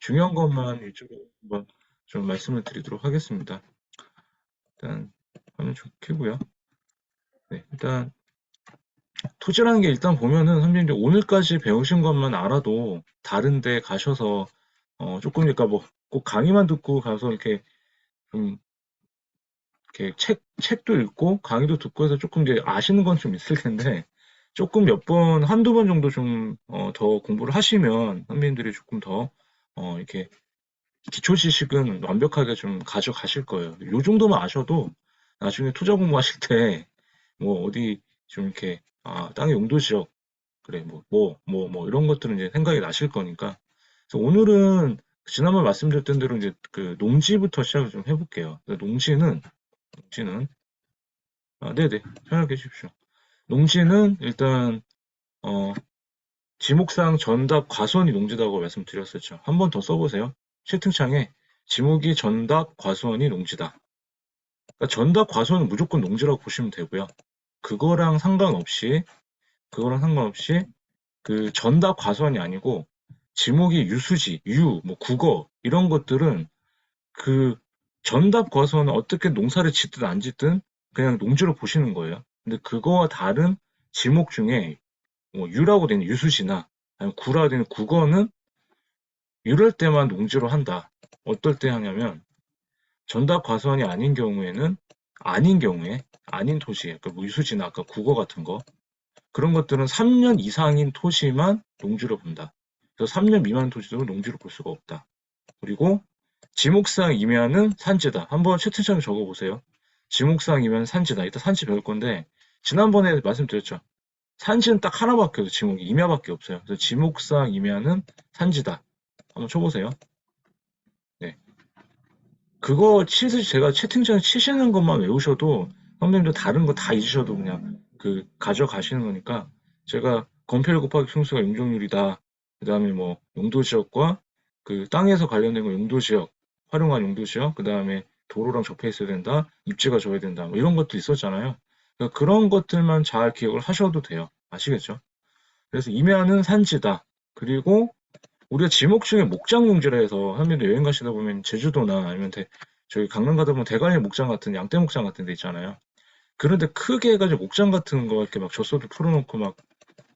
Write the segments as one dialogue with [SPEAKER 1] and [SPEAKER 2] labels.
[SPEAKER 1] 중요한 것만 위주로 한번 좀 말씀을 드리도록 하겠습니다. 일단 화면 좀 켜고요. 네, 일단 토지라는 게 일단 보면은 선생님들 오늘까지 배우신 것만 알아도 다른 데 가셔서 조금 그러니까 뭐 꼭 강의만 듣고 가서 이렇게 좀 이렇게 책도 읽고 강의도 듣고 해서 조금 이제 아시는 건 좀 있을 텐데 조금 몇 번, 한두 번 정도 좀 더 공부를 하시면 선배님들이 조금 더 이렇게 기초 지식은 완벽하게 좀 가져가실 거예요. 요 정도만 아셔도 나중에 투자 공부하실 때 뭐 어디 좀 이렇게 땅의 용도 지역 그래 뭐 이런 것들은 이제 생각이 나실 거니까. 그래서 오늘은 지난번에 말씀드렸던 대로 이제 그 농지부터 시작을 좀 해볼게요. 농지는 네네 편하게 해주십시오. 농지는 일단 어, 지목상 전답 과수원이 농지다고 말씀드렸었죠. 한 번 더 써보세요. 채팅창에 지목이 전답 과수원이 농지다. 그러니까 전답 과수원은 무조건 농지라고 보시면 되고요. 그거랑 상관없이 그거랑 상관없이 그 전답 과수원이 아니고 지목이 유수지, 뭐 국어 이런 것들은 그 전답 과수원은 어떻게 농사를 짓든 안 짓든 그냥 농지로 보시는 거예요. 근데 그거와 다른 지목 중에 뭐 유라고 되는 유수지나 아니면 구라고 되는 국어는 이럴 때만 농지로 한다. 어떨 때 하냐면 전답 과수원이 아닌 경우에 아닌 토시, 그러니까 뭐 유수지나 아까 국어 같은 거 그런 것들은 3년 이상인 토시만 농지로 본다. 그래서 3년 미만 토지도 농지로 볼 수가 없다. 그리고 지목상 임야는 산지다. 한번 채팅창에 적어보세요. 지목상 임야는 산지다. 이따 산지 배울 건데 지난번에 말씀드렸죠. 산지는 딱 하나밖에 없어요. 지목이 임야밖에 없어요. 그래서 지목상 임야는 산지다. 한번 쳐보세요. 네. 그거 제가 채팅창에 치시는 것만 외우셔도 선배님들 다른 거 다 잊으셔도 그냥 그 가져가시는 거니까 제가 건폐율 곱하기 평수가 용적률이다. 그 다음에 뭐 용도지역과 그 땅에서 관련된 거 용도지역, 활용한 용도지역, 그 다음에 도로랑 접해 있어야 된다, 입지가 져야 된다, 뭐 이런 것도 있었잖아요. 그러니까 그런 것들만 잘 기억을 하셔도 돼요. 아시겠죠? 그래서 임야는 산지다. 그리고 우리가 지목 중에 목장 용지라 해서 한면도 여행 가시다 보면 제주도나 아니면 저기 강릉 가다 보면 대관리 목장 같은 양떼 목장 같은 데 있잖아요. 그런데 크게 해가지고 목장 같은 거 이렇게 막 젖소도 풀어놓고 막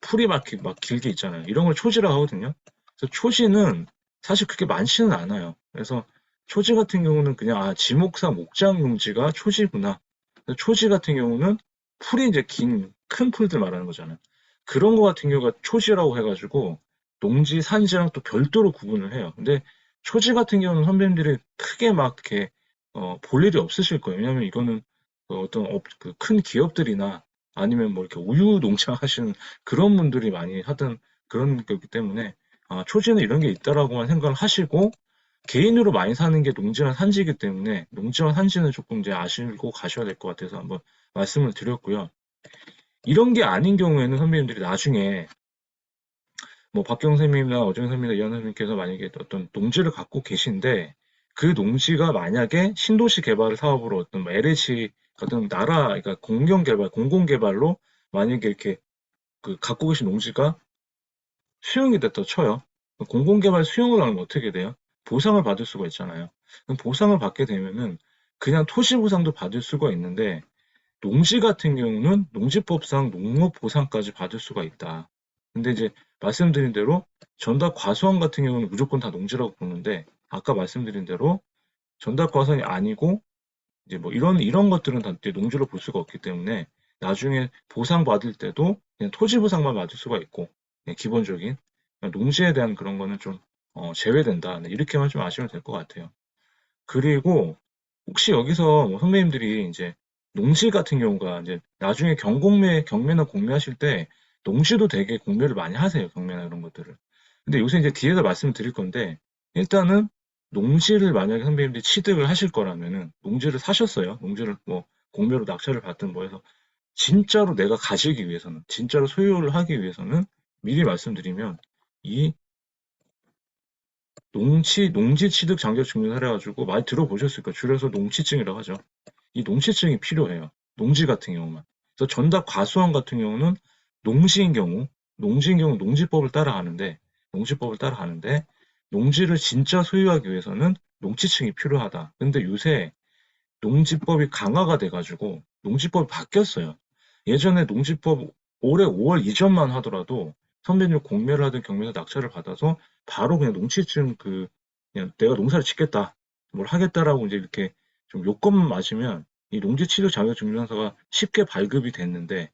[SPEAKER 1] 풀이 막 길게 있잖아요. 이런 걸 초지라 하거든요. 그래서 초지는 사실 그렇게 많지는 않아요. 그래서 초지 같은 경우는 그냥 지목상 목장 용지가 초지구나. 초지 같은 경우는 풀이 이제 큰 풀들 말하는 거잖아요. 그런 거 같은 경우가 초지라고 해가지고 농지, 산지랑 또 별도로 구분을 해요. 근데 초지 같은 경우는 선배님들이 크게 막 이렇게 볼 일이 없으실 거예요. 왜냐하면 이거는 큰 기업들이나 아니면 뭐 이렇게 우유 농장 하시는 그런 분들이 많이 하던 그런 거기 때문에 초지는 이런 게 있다라고만 생각을 하시고 개인으로 많이 사는 게 농지랑 산지이기 때문에 농지와 산지는 조금 이제 아시고 가셔야 될 것 같아서 한번 말씀을 드렸고요. 이런 게 아닌 경우에는 선배님들이 나중에 뭐 박경 선생님이나 어정 선생님이나 이현 선생님께서 만약에 어떤 농지를 갖고 계신데 그 농지가 만약에 신도시 개발 사업으로 어떤 뭐 LH 같은 그러니까 공경 개발, 공공 개발로 만약에 이렇게 그 갖고 계신 농지가 수용이 됐다 쳐요. 공공개발 수용을 하면 어떻게 돼요? 보상을 받을 수가 있잖아요. 그럼 보상을 받게 되면은 그냥 토지 보상도 받을 수가 있는데 농지 같은 경우는 농지법상 농업 보상까지 받을 수가 있다. 근데 이제 말씀드린 대로 전답 과수원 같은 경우는 무조건 다 농지라고 보는데 아까 말씀드린 대로 전답 과수원이 아니고 이제 뭐 이런 것들은 다 농지로 볼 수가 없기 때문에 나중에 보상 받을 때도 그냥 토지 보상만 받을 수가 있고 그냥 기본적인 농지에 대한 그런 거는 좀 제외된다. 네, 이렇게만 좀 아시면 될 것 같아요. 그리고 혹시 여기서 뭐 선배님들이 이제 농지 같은 경우가 이제 나중에 경매나 공매하실 때 농지도 되게 공매를 많이 하세요. 경매나 이런 것들을. 근데 요새 이제 뒤에서 말씀을 드릴 건데 일단은 농지를 만약에 선배님들이 취득을 하실 거라면은 농지를 사셨어요. 농지를 뭐 공매로 낙찰을 받든 뭐 해서 진짜로 내가 가지기 위해서는 진짜로 소유를 하기 위해서는 미리 말씀드리면 이 농지 취득 자격증을 해가지고 많이 들어보셨을 거예요. 줄여서 농취증이라고 하죠. 이 농취증이 필요해요. 농지 같은 경우만. 그래서 전답 과수원 같은 경우는 농지인 경우 농지법을 따라가는데 농지를 진짜 소유하기 위해서는 농지층이 필요하다. 근데 요새 농지법이 강화가 돼가지고 농지법이 바뀌었어요. 예전에 농지법 올해 5월 이전만 하더라도 선배님 공매를 하든 경매에서 낙찰을 받아서 바로 그냥 농지증 그냥 내가 농사를 짓겠다 뭘 하겠다라고 이제 이렇게 좀 요건만 맞으면 이 농지취득 자격증명서가 쉽게 발급이 됐는데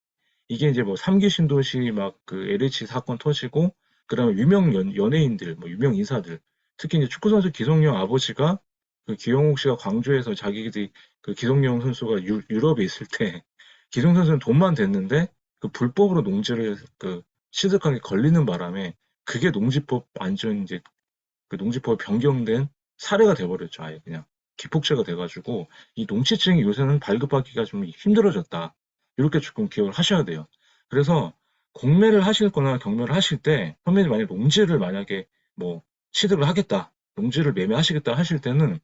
[SPEAKER 1] 이게 이제 뭐 3기 신도시 막 그 LH 사건 터지고 그다음에 유명 연예인들 뭐 유명 인사들 특히 이제 축구선수 기성용 아버지가 그 기영욱 씨가 광주에서 자기들이 그 기성용 선수가 유럽에 있을 때 기성 선수는 돈만 댔는데 그 불법으로 농지를 그 취득한 게 걸리는 바람에 그게 농지법 완전 이제 그 농지법이 변경된 사례가 돼버렸죠. 아예 그냥 기폭제가 돼가지고 이 농지증이 요새는 발급하기가 좀 힘들어졌다. 이렇게 조금 기억을 하셔야 돼요. 그래서 공매를 하실 거나 경매를 하실 때 선배님 만약에 농지를 만약에 뭐 취득을 하겠다, 농지를 매매하시겠다 하실 때는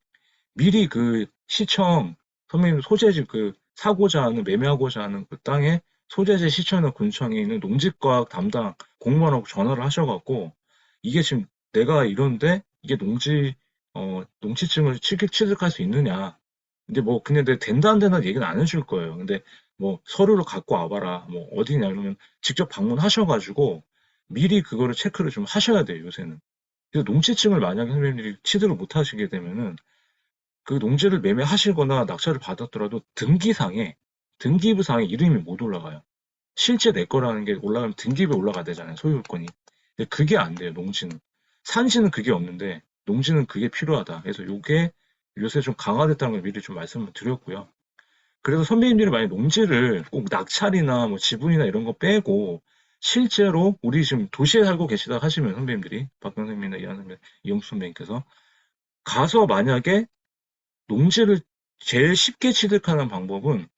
[SPEAKER 1] 미리 그 시청 선배님 소재지 그 사고자 하는 매매하고자 하는 그 땅에 소재지 시청이나 군청에 있는 농지과학 담당 공무원하고 전화를 하셔갖고 이게 지금 내가 이런데 이게 농지증을 취득할 수 있느냐. 근데 뭐 근데 내 된다 안 된다 얘기는 안 해줄 거예요. 근데 뭐 서류를 갖고 와봐라. 뭐 어디냐 그러면 직접 방문하셔가지고 미리 그거를 체크를 좀 하셔야 돼요. 요새는. 그래서 농지증을 만약에 선생님들이 취득을 못 하시게 되면은 그 농지를 매매하시거나 낙찰을 받았더라도 등기부상에 이름이 못 올라가요. 실제 내 거라는 게 올라가면 등기부에 올라가야 되잖아요. 소유권이. 근데 그게 안 돼요. 농지는. 산지는 그게 없는데 농지는 그게 필요하다. 그래서 요게 요새 좀 강화됐다는 걸 미리 좀 말씀을 드렸고요. 그래서 선배님들이 만약 농지를 꼭 낙찰이나 뭐 지분이나 이런 거 빼고 실제로 우리 지금 도시에 살고 계시다 하시면 선배님들이 박경 선배님이나 이한 선배, 이용수 선배님께서 가서 만약에 농지를 제일 쉽게 취득하는 방법은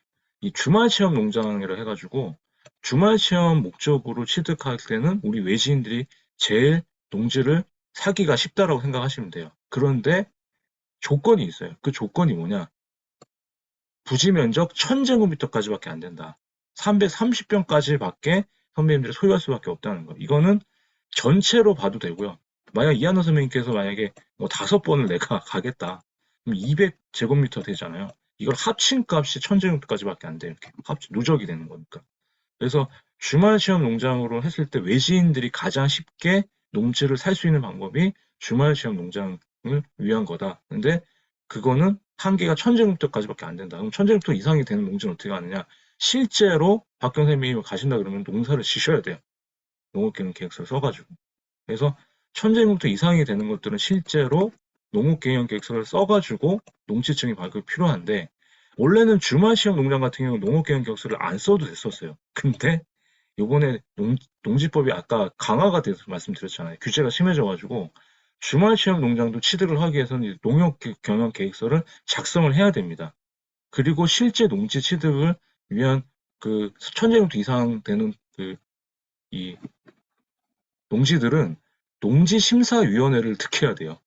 [SPEAKER 1] 이 주말 체험 농장이라 해가지고 주말 체험 목적으로 취득할 때는 우리 외지인들이 제일 농지를 사기가 쉽다라고 생각하시면 돼요. 그런데 조건이 있어요. 그 조건이 뭐냐? 부지 면적 1000제곱미터까지밖에 안 된다. 330평까지밖에 선배님들이 소유할 수밖에 없다는 거. 이거는 전체로 봐도 되고요. 만약 이한나 선배님께서 만약에 뭐 5번을 내가 가겠다. 그럼 200제곱미터 되잖아요. 이걸 합친 값이 1000제곱미터까지밖에 안 돼요. 이렇게 누적이 되는 거니까. 그래서 주말 체험 농장으로 했을 때 외지인들이 가장 쉽게 농지를 살 수 있는 방법이 주말 체험 농장을 위한 거다. 근데 그거는 한계가 1000제곱미터까지밖에 안 된다. 그럼 1000제곱미터 이상이 되는 농지는 어떻게 하느냐? 실제로 박경 선생님이 가신다 그러면 농사를 지셔야 돼요. 농업기능 계획서를 써가지고. 그래서 1000제곱미터 이상이 되는 것들은 실제로 농업계획 계획서를 써가지고 농지증이 발급이 필요한데 원래는 주말 시험 농장 같은 경우는 농업계획 계획서를 안 써도 됐었어요. 근데 요번에 농지법이 아까 강화가 돼서 말씀드렸잖아요. 규제가 심해져가지고 주말 시험 농장도 취득을 하기 위해서는 농업 경영 계획서를 작성을 해야 됩니다. 그리고 실제 농지 취득을 위한 그 1000제곱미터 이상 되는 이 농지들은 농지심사위원회를 특해야 돼요.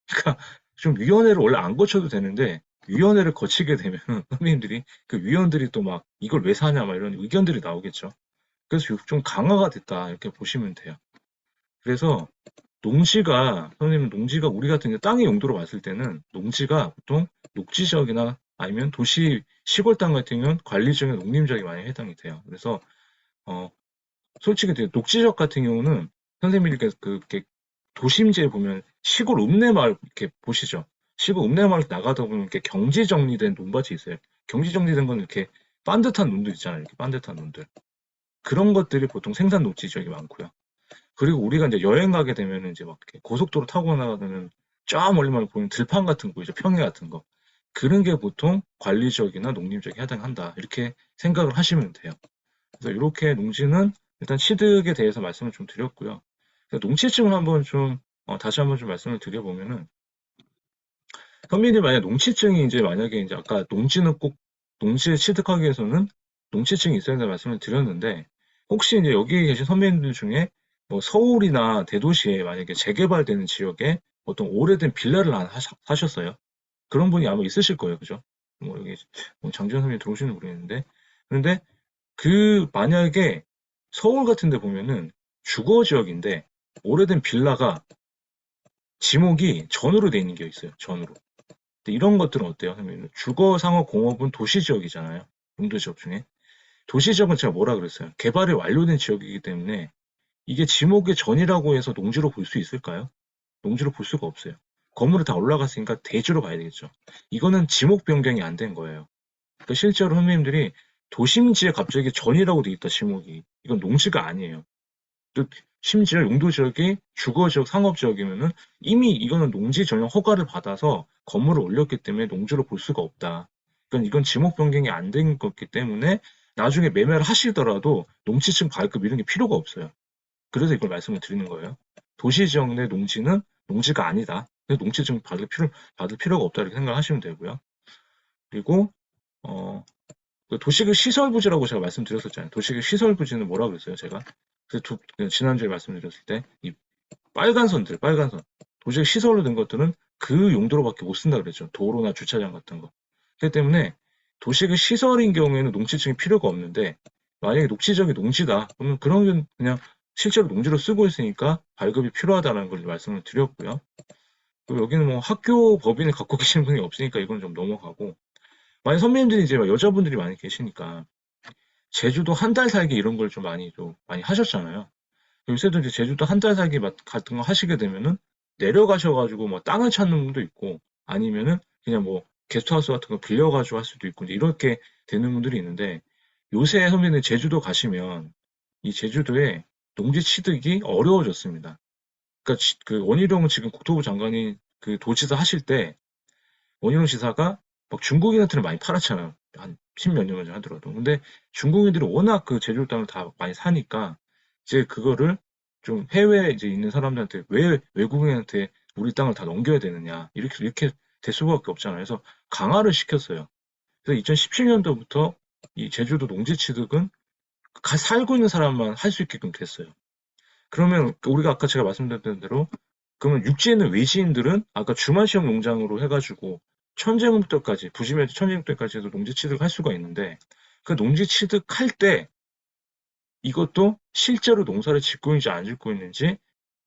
[SPEAKER 1] 그러니까 좀 위원회를 원래 안 거쳐도 되는데 위원회를 거치게 되면 선배님들이 그 위원들이 또 막 이걸 왜 사냐 막 이런 의견들이 나오겠죠. 그래서 좀 강화가 됐다 이렇게 보시면 돼요. 그래서 농지가 선생님 농지가 우리 같은 땅의 용도로 봤을 때는 농지가 보통 녹지지역이나 아니면 도시 시골 땅 같은 경우는 관리지역이나 농림지역이 많이 해당이 돼요. 그래서 어 솔직히 녹지지역 같은 경우는 선생님이 이렇게 도심지에 보면 시골 읍내마을 이렇게 보시죠. 시골 읍내마을 나가다 보면 이렇게 경지 정리된 논밭이 있어요. 경지 정리된 건 이렇게 반듯한 논들 있잖아요. 이렇게 반듯한 논들. 그런 것들이 보통 생산 녹지 지역이 많고요. 그리고 우리가 이제 여행 가게 되면 이제 막 이렇게 고속도로 타고 나가면 쫙 멀리만 보이는 들판 같은 거, 이제 평야 같은 거. 그런 게 보통 관리 지역이나 농림 지역에 해당한다. 이렇게 생각을 하시면 돼요. 그래서 이렇게 농지는 일단 취득에 대해서 말씀을 좀 드렸고요. 농지증을 한번 좀 다시 한번 좀 말씀을 드려보면은 현민이 만약 농지증이 이제 만약에 이제 아까 농지는 꼭 농지를 취득하기 위해서는 농지증이 있어야 된다 말씀을 드렸는데 혹시 이제 여기 계신 선배님들 중에 뭐 서울이나 대도시에 만약에 재개발되는 지역에 어떤 오래된 빌라를 사셨어요. 그런 분이 아마 있으실 거예요, 그죠? 뭐 여기 뭐 장지현 선배님 들어오시는 모르겠는데 그런데 그 만약에 서울 같은 데 보면은 주거 지역인데 오래된 빌라가 지목이 전으로 돼 있는 게 있어요. 전으로. 근데 이런 것들은 어때요? 주거, 상업, 공업은 도시 지역이잖아요. 용도 지역 중에. 도시 지역은 제가 뭐라 그랬어요? 개발이 완료된 지역이기 때문에 이게 지목의 전이라고 해서 농지로 볼 수 있을까요? 농지로 볼 수가 없어요. 건물이 다 올라갔으니까 대지로 가야 되겠죠. 이거는 지목 변경이 안 된 거예요. 그러니까 실제로 선생님들이 도심지에 갑자기 전이라고 돼 있다, 지목이. 이건 농지가 아니에요. 또 심지어 용도 지역이 주거 지역, 상업 지역이면은 이미 이거는 농지 전용 허가를 받아서 건물을 올렸기 때문에 농지로 볼 수가 없다. 그러니까 이건 지목 변경이 안 된 거기 때문에 나중에 매매를 하시더라도 농지층 발급 이런 게 필요가 없어요. 그래서 이걸 말씀을 드리는 거예요. 도시 지역 내 농지는 농지가 아니다. 농지증 받을 필요가 없다 이렇게 생각하시면 되고요. 그리고 그 도시계 시설 부지라고 제가 말씀드렸었잖아요. 도시계 시설 부지는 뭐라고 그랬어요, 제가? 지난주에 말씀드렸을 때, 이 빨간 선들, 빨간 선. 도시계 시설로 된 것들은 그 용도로밖에 못 쓴다 그랬죠. 도로나 주차장 같은 거. 그렇기 때문에 도시계 시설인 경우에는 농지증이 필요가 없는데, 만약에 녹지적이 농지다. 그러면 그런 건 그냥 실제로 농지로 쓰고 있으니까 발급이 필요하다는 걸 말씀을 드렸고요. 그리고 여기는 뭐 학교 법인을 갖고 계시는 분이 없으니까 이건 좀 넘어가고, 만약 선배님들이 이제 여자분들이 많이 계시니까, 제주도 한 달 살기 이런 걸 좀 많이 하셨잖아요. 요새도 이제 제주도 한 달 살기 같은 거 하시게 되면은 내려가셔가지고 뭐 땅을 찾는 분도 있고 아니면은 그냥 뭐 게스트하우스 같은 거 빌려가지고 할 수도 있고 이렇게 되는 분들이 있는데 요새 선배님 제주도 가시면 이 제주도에 농지 취득이 어려워졌습니다. 그러니까 그 원희룡 지금 국토부 장관이 그 도지사 하실 때 원희룡 지사가 막 중국인한테는 많이 팔았잖아요. 한 십몇 년만 하더라도. 근데 중국인들이 워낙 그 제주도 땅을 다 많이 사니까 이제 그거를 좀 해외에 이제 있는 사람들한테 왜 외국인한테 우리 땅을 다 넘겨야 되느냐. 이렇게 될 수밖에 없잖아요. 그래서 강화를 시켰어요. 그래서 2017년도부터 이 제주도 농지 취득은 살고 있는 사람만 할 수 있게끔 됐어요. 그러면 우리가 아까 제가 말씀드렸던 대로 그러면 육지에 있는 외지인들은 아까 주말 시험 농장으로 해가지고 천재국도까지 부지면적 천재국도까지 해서 농지 취득할 수가 있는데 그 농지 취득할 때 이것도 실제로 농사를 짓고 있는지 안 짓고 있는지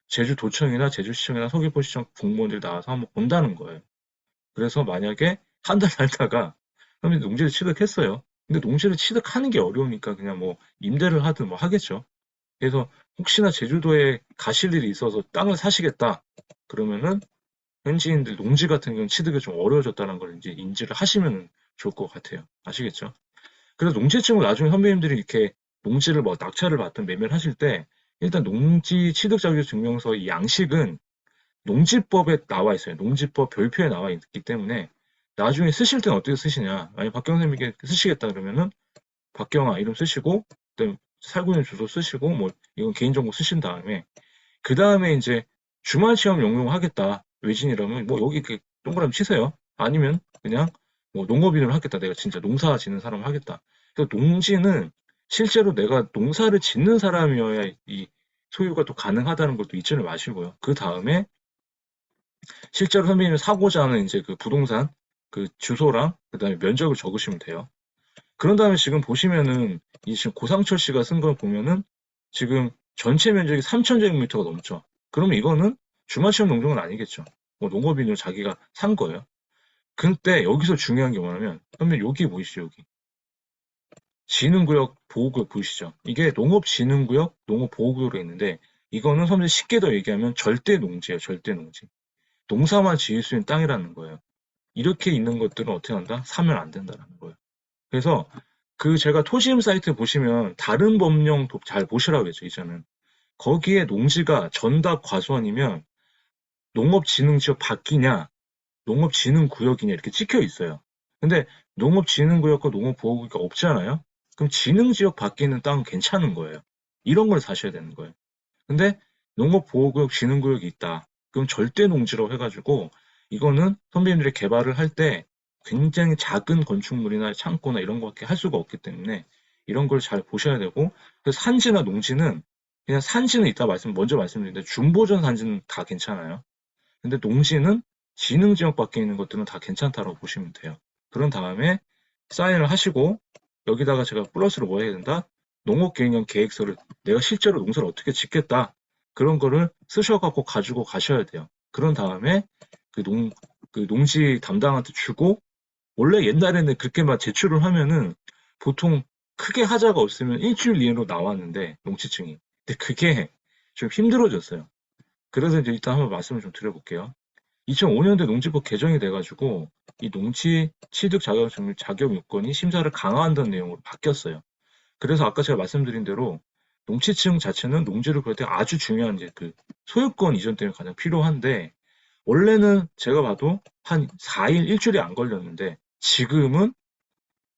[SPEAKER 1] 제주도청이나 제주시청이나 서귀포시청 공무원들이 나와서 한번 본다는 거예요. 그래서 만약에 한 달 살다가 그러면 농지를 취득했어요. 근데 농지를 취득하는 게 어려우니까 그냥 뭐 임대를 하든 뭐 하겠죠. 그래서 혹시나 제주도에 가실 일이 있어서 땅을 사시겠다. 그러면은 현지인들 농지 같은 경우는 취득이 좀 어려워졌다는 걸 이제 인지를 하시면 좋을 것 같아요. 아시겠죠? 그래서 농지증을 나중에 선배님들이 이렇게 농지를 뭐 낙찰을 받든 매매를 하실 때 일단 농지 취득 자격 증명서 이 양식은 농지법에 나와 있어요. 농지법 별표에 나와 있기 때문에 나중에 쓰실 때는 어떻게 쓰시냐. 만약 박경 선생님께 쓰시겠다 그러면은 박경아 이름 쓰시고 그다음에 살고 있는 주소 쓰시고 뭐 이건 개인정보 쓰신 다음에 그 다음에 이제 주말 시험 용용하겠다. 외진이라면 뭐 여기 그 동그라미 치세요. 아니면 그냥 뭐 농업인을 하겠다. 내가 진짜 농사 짓는 사람을 하겠다. 그래서 농지는 실제로 내가 농사를 짓는 사람이어야 이 소유가 또 가능하다는 것도 잊지 마시고요. 그 다음에 실제로 선배님이 사고자 하는 이제 그 부동산 그 주소랑 그다음에 면적을 적으시면 돼요. 그런 다음에 지금 보시면은 이 지금 고상철 씨가 쓴 걸 보면은 지금 전체 면적이 3,000제곱미터가 넘죠. 그러면 이거는 주말체험 농장은 아니겠죠. 뭐 농업인으로 자기가 산 거예요. 근데 여기서 중요한 게 뭐냐면 선생님 여기 보이시죠 여기 진흥구역 보호구역 보이시죠? 이게 농업진흥구역, 농업보호구역으로 있는데 이거는 선생님 쉽게 더 얘기하면 절대 농지예요. 절대 농지. 농사만 지을 수 있는 땅이라는 거예요. 이렇게 있는 것들은 어떻게 한다? 사면 안 된다는 거예요. 그래서 그 제가 토지임 사이트 보시면 다른 법령 잘 보시라고 했죠, 이제는. 거기에 농지가 전답 과수원이면 농업진흥지역 바뀌냐, 농업진흥구역이냐 이렇게 찍혀 있어요. 근데 농업진흥구역과 농업보호구역이 없잖아요. 그럼 진흥지역 바뀌는 땅은 괜찮은 거예요. 이런 걸 사셔야 되는 거예요. 근데 농업보호구역, 진흥구역이 있다. 그럼 절대 농지라고 해가지고 이거는 선배님들이 개발을 할 때 굉장히 작은 건축물이나 창고나 이런 거밖에 할 수가 없기 때문에 이런 걸 잘 보셔야 되고 그래서 산지나 농지는 그냥 산지는 이따 먼저 말씀드리는데 준보전 산지는 다 괜찮아요. 근데 농지는 진흥지역 밖에 있는 것들은 다 괜찮다고 보시면 돼요. 그런 다음에 사인을 하시고 여기다가 제가 플러스로 뭐 해야 된다? 농업개념 계획서를 내가 실제로 농사를 어떻게 짓겠다. 그런 거를 쓰셔갖고 가지고 가셔야 돼요. 그런 다음에 그 농지 담당한테 주고, 원래 옛날에는 그렇게 막 제출을 하면은 보통 크게 하자가 없으면 일주일 이내로 나왔는데, 농지증이. 근데 그게 좀 힘들어졌어요. 그래서 이제 일단 한번 말씀을 좀 드려볼게요. 2005년도에 농지법 개정이 돼가지고 이 농지 취득 자격 요건이 심사를 강화한다는 내용으로 바뀌었어요. 그래서 아까 제가 말씀드린 대로 농지층 자체는 농지를 그럴 때 아주 중요한 이제 그 소유권 이전 때문에 가장 필요한데, 원래는 제가 봐도 한 4일, 일주일이 안 걸렸는데 지금은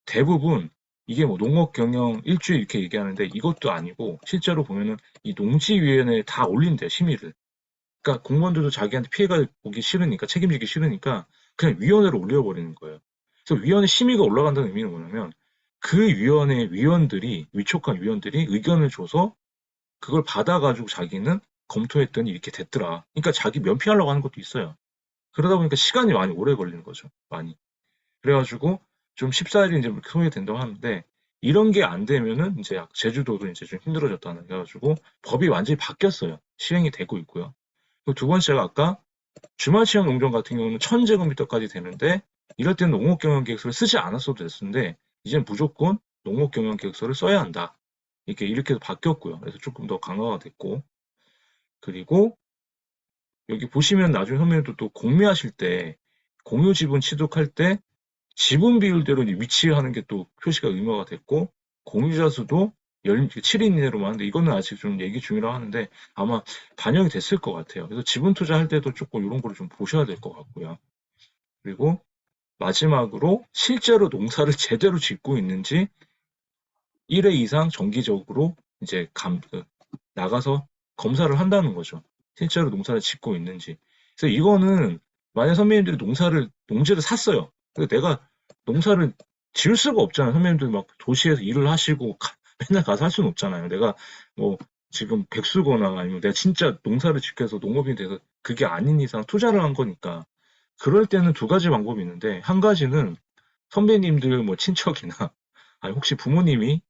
[SPEAKER 1] 대부분 이게 뭐 농업 경영 일주일 이렇게 얘기하는데 이것도 아니고, 실제로 보면은 이 농지위원회에 다 올린대요, 심의를. 그러니까 공무원들도 자기한테 피해가 오기 싫으니까, 책임지기 싫으니까 그냥 위원회로 올려버리는 거예요. 그래서 위원회 심의가 올라간다는 의미는 뭐냐면, 그 위원회 위원들이, 위촉한 위원들이 의견을 줘서 그걸 받아가지고 자기는 검토했더니 이렇게 됐더라. 그러니까 자기 면피하려고 하는 것도 있어요. 그러다 보니까 시간이 많이 오래 걸리는 거죠. 많이. 그래가지고 좀 14일이 이제 소요된다고 하는데, 이런 게 안 되면은 이제 제주도도 이제 좀 힘들어졌다는, 그래가지고 법이 완전히 바뀌었어요. 시행이 되고 있고요. 그리고 두 번째가 아까 주말 취약 농장 같은 경우는 1000제곱미터까지 되는데, 이럴 때는 농업경영계획서를 쓰지 않았어도 됐는데 이제는 무조건 농업경영계획서를 써야 한다. 이렇게 바뀌었고요. 그래서 조금 더 강화가 됐고, 그리고 여기 보시면 나중에 선배님도 또 공매하실 때 공유지분 취득할 때 지분 비율대로 위치하는 게 또 표시가 의무화가 됐고, 공유자 수도 7인 이내로만 하는데 이거는 아직 좀 얘기 중이라고 하는데 아마 반영이 됐을 것 같아요. 그래서 지분 투자할 때도 조금 이런 거를 좀 보셔야 될 것 같고요. 그리고 마지막으로 실제로 농사를 제대로 짓고 있는지 1회 이상 정기적으로 이제 나가서 검사를 한다는 거죠. 실제로 농사를 짓고 있는지. 그래서 이거는 만약 선배님들이 농지를 샀어요. 근데 내가 농사를 지을 수가 없잖아요. 선배님들 막 도시에서 일을 하시고 맨날 가서 할 수는 없잖아요. 내가 뭐 지금 백수거나 아니면 내가 진짜 농사를 짓고 해서 농업인이 돼서 그게 아닌 이상 투자를 한 거니까. 그럴 때는 두 가지 방법이 있는데, 한 가지는 선배님들 뭐 친척이나 아니 혹시 부모님이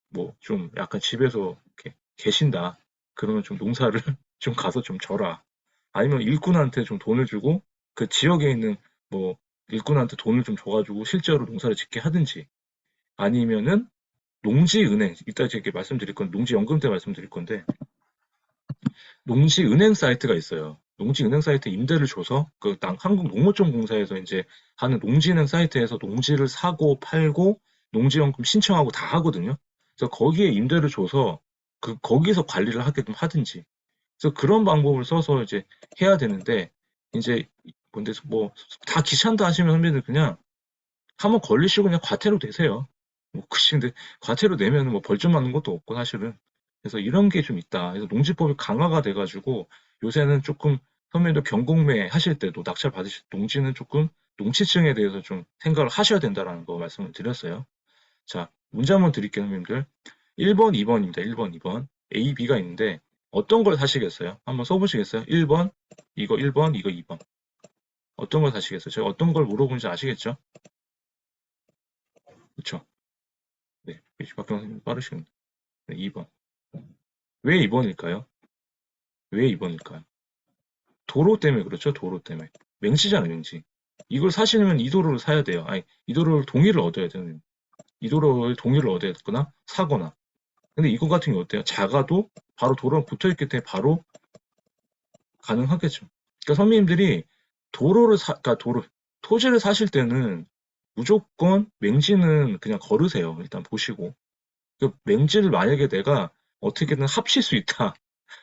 [SPEAKER 1] 뭐 좀 약간 집에서 이렇게 계신다. 그러면 좀 농사를 좀 가서 좀 져라. 아니면 일꾼한테 좀 돈을 주고 그 지역에 있는 뭐 일꾼한테 돈을 좀 줘가지고 실제로 농사를 짓게 하든지, 아니면은 농지은행, 이따 제가 말씀드릴 건 농지연금 때 말씀드릴 건데, 농지은행 사이트가 있어요. 농지은행 사이트 임대를 줘서 그 한국농어촌공사에서 이제 하는 농지은행 사이트에서 농지를 사고 팔고 농지연금 신청하고 다 하거든요. 그래서 거기에 임대를 줘서 거기서 관리를 하게끔 하든지. 그래서 그런 방법을 써서 이제 해야 되는데, 이제 근데 뭐 다 귀찮다 하시면 선배들 그냥 한번 걸리시고 그냥 과태료 내세요. 뭐 근데 과태료 내면 뭐 벌점 맞는 것도 없고 사실은. 그래서 이런 게 좀 있다. 그래서 농지법이 강화가 돼가지고 요새는 조금 선배님도 경공매 하실 때도 낙찰 받으실 때 농지는 조금 농지층에 대해서 좀 생각을 하셔야 된다라는 거 말씀을 드렸어요. 자, 문제 한번 드릴게요, 선생님들. 1번, 2번입니다. 1번, 2번. A, B가 있는데 어떤 걸 사시겠어요? 한번 써보시겠어요? 1번, 이거 1번, 이거 2번. 어떤 걸 사시겠어요? 제가 어떤 걸 물어본지 아시겠죠? 그쵸? 네, 박경 선생님 빠르시군요. 네, 2번. 왜 2번일까요? 왜 2번일까요? 도로 때문에 그렇죠? 도로 때문에. 맹지잖아요, 맹지. 이걸 사시려면 이 도로를 사야 돼요. 아니, 이 도로를 동의를 얻어야 돼요. 이 도로를 동의를 얻어야 됐거나 사거나. 근데 이거 같은 게 어때요? 작아도 바로 도로랑 붙어 있기 때문에 바로 가능하겠죠. 그러니까 선배님들이 그러니까 토지를 사실 때는 무조건 맹지는 그냥 걸으세요. 일단 보시고. 그 맹지를 만약에 내가 어떻게든 합칠 수 있다.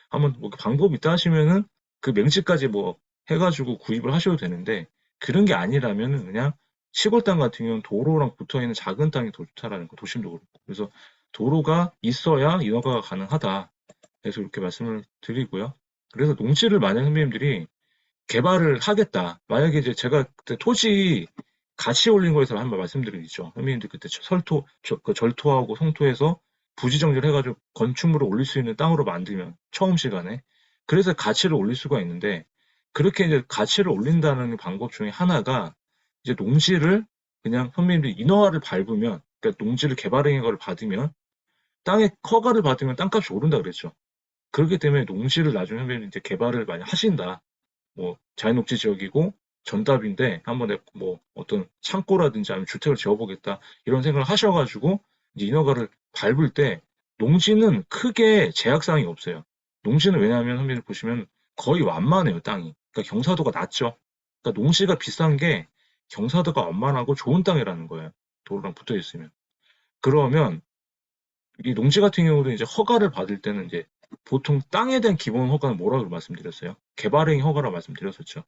[SPEAKER 1] 한번 뭐 방법이 있다 하시면은 그 맹지까지 뭐 해가지고 구입을 하셔도 되는데, 그런 게 아니라면은 그냥 시골 땅 같은 경우는 도로랑 붙어 있는 작은 땅이 더 좋다라는 거, 도심도 그렇고. 그래서 도로가 있어야 인허가가 가능하다. 그래서 이렇게 말씀을 드리고요. 그래서 농지를 만약 선배님들이 개발을 하겠다. 만약에 이제 제가 그때 토지 가치 올린 거에서 한번 말씀드리죠. 선배님들 그때 그 절토하고 성토해서 부지정제를 해가지고 건축물을 올릴 수 있는 땅으로 만들면 처음 시간에. 그래서 가치를 올릴 수가 있는데, 그렇게 이제 가치를 올린다는 방법 중에 하나가 이제 농지를 그냥 선배님들이 인허가를 밟으면, 그러니까 농지를 개발행위 를 받으면 땅의 허가를 받으면 땅값이 오른다 그랬죠. 그렇기 때문에 농지를 나중에 선배님들이 이제 개발을 많이 하신다. 뭐 자연녹지 지역이고 전답인데 한번 뭐 어떤 창고라든지 아니면 주택을 지어보겠다 이런 생각을 하셔가지고 이제 인허가를 밟을 때 농지는 크게 제약사항이 없어요. 농지는 왜냐하면 선배님 보시면 거의 완만해요, 땅이. 그러니까 경사도가 낮죠. 그러니까 농지가 비싼 게 경사도가 완만하고 좋은 땅이라는 거예요. 도로랑 붙어 있으면. 그러면 이 농지 같은 경우도 이제 허가를 받을 때는 이제 보통 땅에 대한 기본 허가는 뭐라고 말씀드렸어요? 개발행위 허가라고 말씀드렸었죠.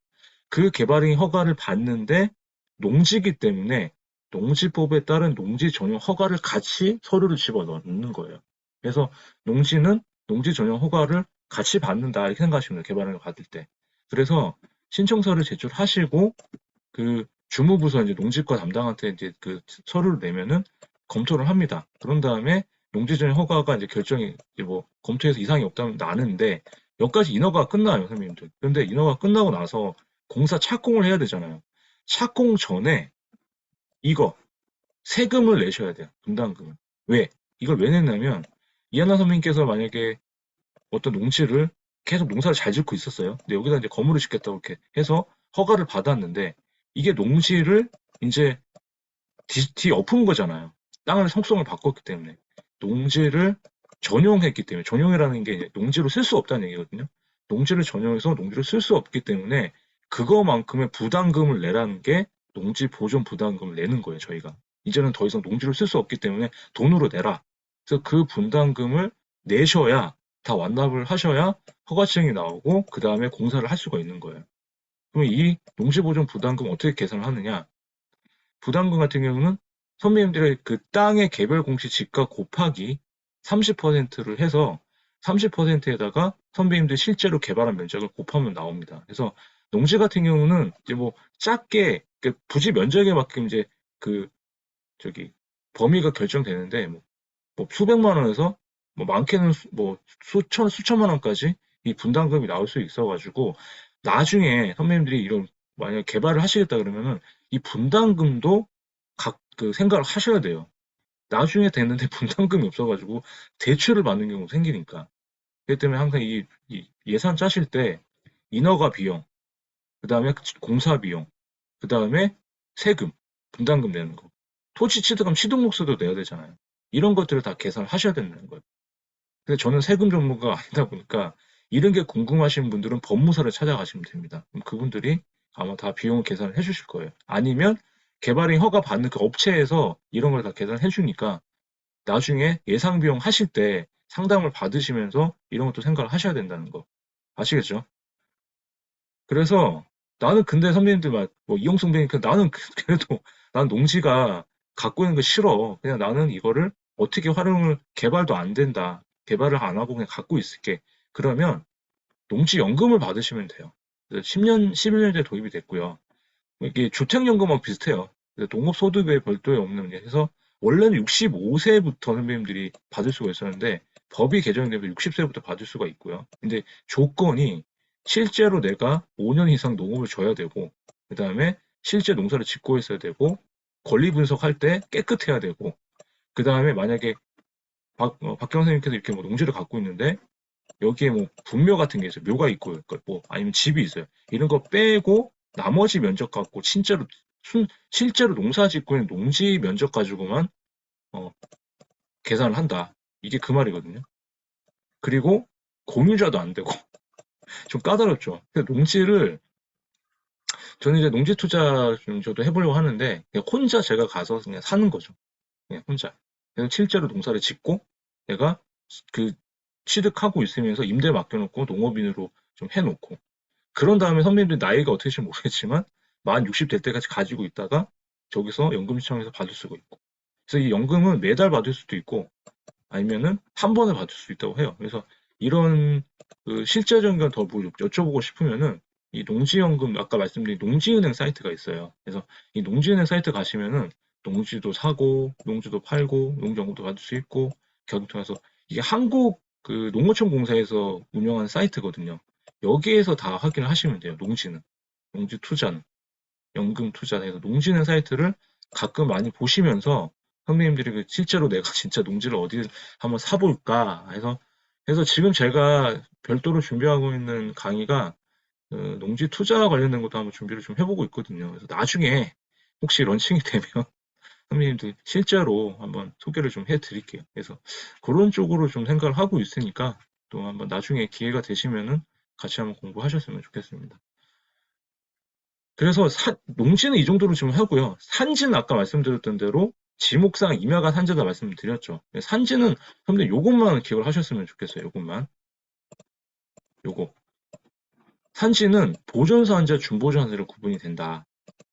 [SPEAKER 1] 그 개발행위 허가를 받는데 농지기 때문에 농지법에 따른 농지 전용 허가를 같이 서류를 집어넣는 거예요. 그래서 농지는 농지 전용 허가를 같이 받는다 이렇게 생각하시면 돼요. 개발행위 받을 때. 그래서 신청서를 제출하시고 그 주무부서 이제 농지과 담당한테 이제 그 서류를 내면은 검토를 합니다. 그런 다음에 농지전용 허가가 이제 결정이 이제 뭐 검토해서 이상이 없다면 나는데 여기까지 인허가가 끝나요, 선생님들. 그런데 인허가 끝나고 나서 공사 착공을 해야 되잖아요. 착공 전에 이거 세금을 내셔야 돼요. 분담금을. 왜? 이걸 왜 냈냐면 이하나 선생님께서 만약에 어떤 농지를 계속 농사를 잘 짓고 있었어요. 근데 여기다 이제 건물을 짓겠다고 이렇게 해서 허가를 받았는데 이게 농지를 이제 뒤엎은 거잖아요. 땅을 성성을 바꿨기 때문에 농지를 전용했기 때문에 전용이라는 게 이제 농지로 쓸 수 없다는 얘기거든요. 농지를 전용해서 농지를 쓸 수 없기 때문에 그거만큼의 부담금을 내라는 게 농지 보존 부담금을 내는 거예요. 저희가 이제는 더 이상 농지를 쓸 수 없기 때문에 돈으로 내라. 그래서 그 분담금을 내셔야 다 완납을 하셔야 허가증이 나오고 그 다음에 공사를 할 수가 있는 거예요. 그럼 이 농지보존 부담금 어떻게 계산을 하느냐? 부담금 같은 경우는 선배님들의 그 땅의 개별 공시 지가 곱하기 30%를 해서 30%에다가 선배님들이 실제로 개발한 면적을 곱하면 나옵니다. 그래서 농지 같은 경우는 이제 뭐 작게 그 부지 면적에 맞게 이제 그 저기 범위가 결정되는데 뭐 수백만 원에서 뭐 많게는 뭐 수천만 원까지 이 분담금이 나올 수 있어가지고 나중에 선배님들이 이런 만약 개발을 하시겠다 그러면은 이 분담금도 각 그 생각을 하셔야 돼요. 나중에 됐는데 분담금이 없어가지고 대출을 받는 경우가 생기니까. 그렇기 때문에 항상 이 예산 짜실 때 인허가 비용, 그 다음에 공사 비용, 그 다음에 세금, 분담금 내는 거. 토지 취득하면 취득록세도 내야 되잖아요. 이런 것들을 다 계산을 하셔야 된다는 거예요. 근데 저는 세금 전문가가 아니다 보니까 이런 게 궁금하신 분들은 법무사를 찾아가시면 됩니다. 그럼 그분들이 아마 다 비용을 계산을 해주실 거예요. 아니면 개발인 허가 받는 그 업체에서 이런 걸 다 계산해 주니까 나중에 예상 비용 하실 때 상담을 받으시면서 이런 것도 생각을 하셔야 된다는 거. 아시겠죠? 그래서 나는 근데 선배님들 뭐 이용승 배님 나는 그래도 난 농지가 갖고 있는 거 싫어. 그냥 나는 이거를 어떻게 활용을 개발도 안 된다. 개발을 안 하고 그냥 갖고 있을게. 그러면 농지연금을 받으시면 돼요. 10년, 11년째 도입이 됐고요. 이게 주택연금하고 비슷해요. 농업소득에 별도에 없는 게 해서 원래는 65세부터 선배님들이 받을 수가 있었는데 법이 개정이 되면서 60세부터 받을 수가 있고요. 근데 조건이 실제로 내가 5년 이상 농업을 져야 되고 그 다음에 실제 농사를 짓고 있어야 되고 권리 분석할 때 깨끗해야 되고 그 다음에 만약에 박경 선생님께서 이렇게 뭐 농지를 갖고 있는데 여기에 뭐 분묘 같은 게 있어요. 묘가 있고 뭐 아니면 집이 있어요. 이런 거 빼고 나머지 면적 갖고 실제로 농사 짓고 있는 농지 면적 가지고만 어, 계산을 한다. 이게 그 말이거든요. 그리고 공유자도 안 되고 좀 까다롭죠. 근데 농지를 저는 이제 농지 투자 좀 저도 해보려고 하는데 그냥 혼자 제가 가서 그냥 사는 거죠. 그냥 혼자. 그래서 실제로 농사를 짓고 내가 그 취득하고 있으면서 임대 맡겨놓고 농업인으로 좀 해놓고 그런 다음에 선배님들 나이가 어떻게 될지 모르겠지만 만 60 될 때까지 가지고 있다가 저기서 연금 신청해서 받을 수가 있고 그래서 이 연금은 매달 받을 수도 있고 아니면은 한 번에 받을 수 있다고 해요. 그래서 이런 그 실제적인 걸 더 여쭤보고 싶으면은 이 농지연금 아까 말씀드린 농지은행 사이트가 있어요. 그래서 이 농지은행 사이트 가시면은 농지도 사고 농지도 팔고 농지연금도 받을 수 있고 경통해서 이게 한국 그 농어촌 공사에서 운영하는 사이트거든요. 여기에서 다 확인을 하시면 돼요. 농지는 농지 투자는 연금 투자해서 농지는 사이트를 가끔 많이 보시면서 선배님들이 그 실제로 내가 진짜 농지를 어디 한번 사볼까 해서 지금 제가 별도로 준비하고 있는 강의가 농지 투자 관련된 것도 한번 준비를 좀 해보고 있거든요. 그래서 나중에 혹시 런칭이 되면 선배님들 실제로 한번 소개를 좀 해드릴게요. 그래서 그런 쪽으로 좀 생각을 하고 있으니까 또 한번 나중에 기회가 되시면은 같이 한번 공부하셨으면 좋겠습니다. 그래서 농지는 이 정도로 지금 하고요. 산지는 아까 말씀드렸던 대로 지목상 임야가 산지다 말씀드렸죠. 산지는 선배님 요것만 기억을 하셨으면 좋겠어요. 요것만. 요거. 산지는 보존산지와 준보존산지로 구분이 된다.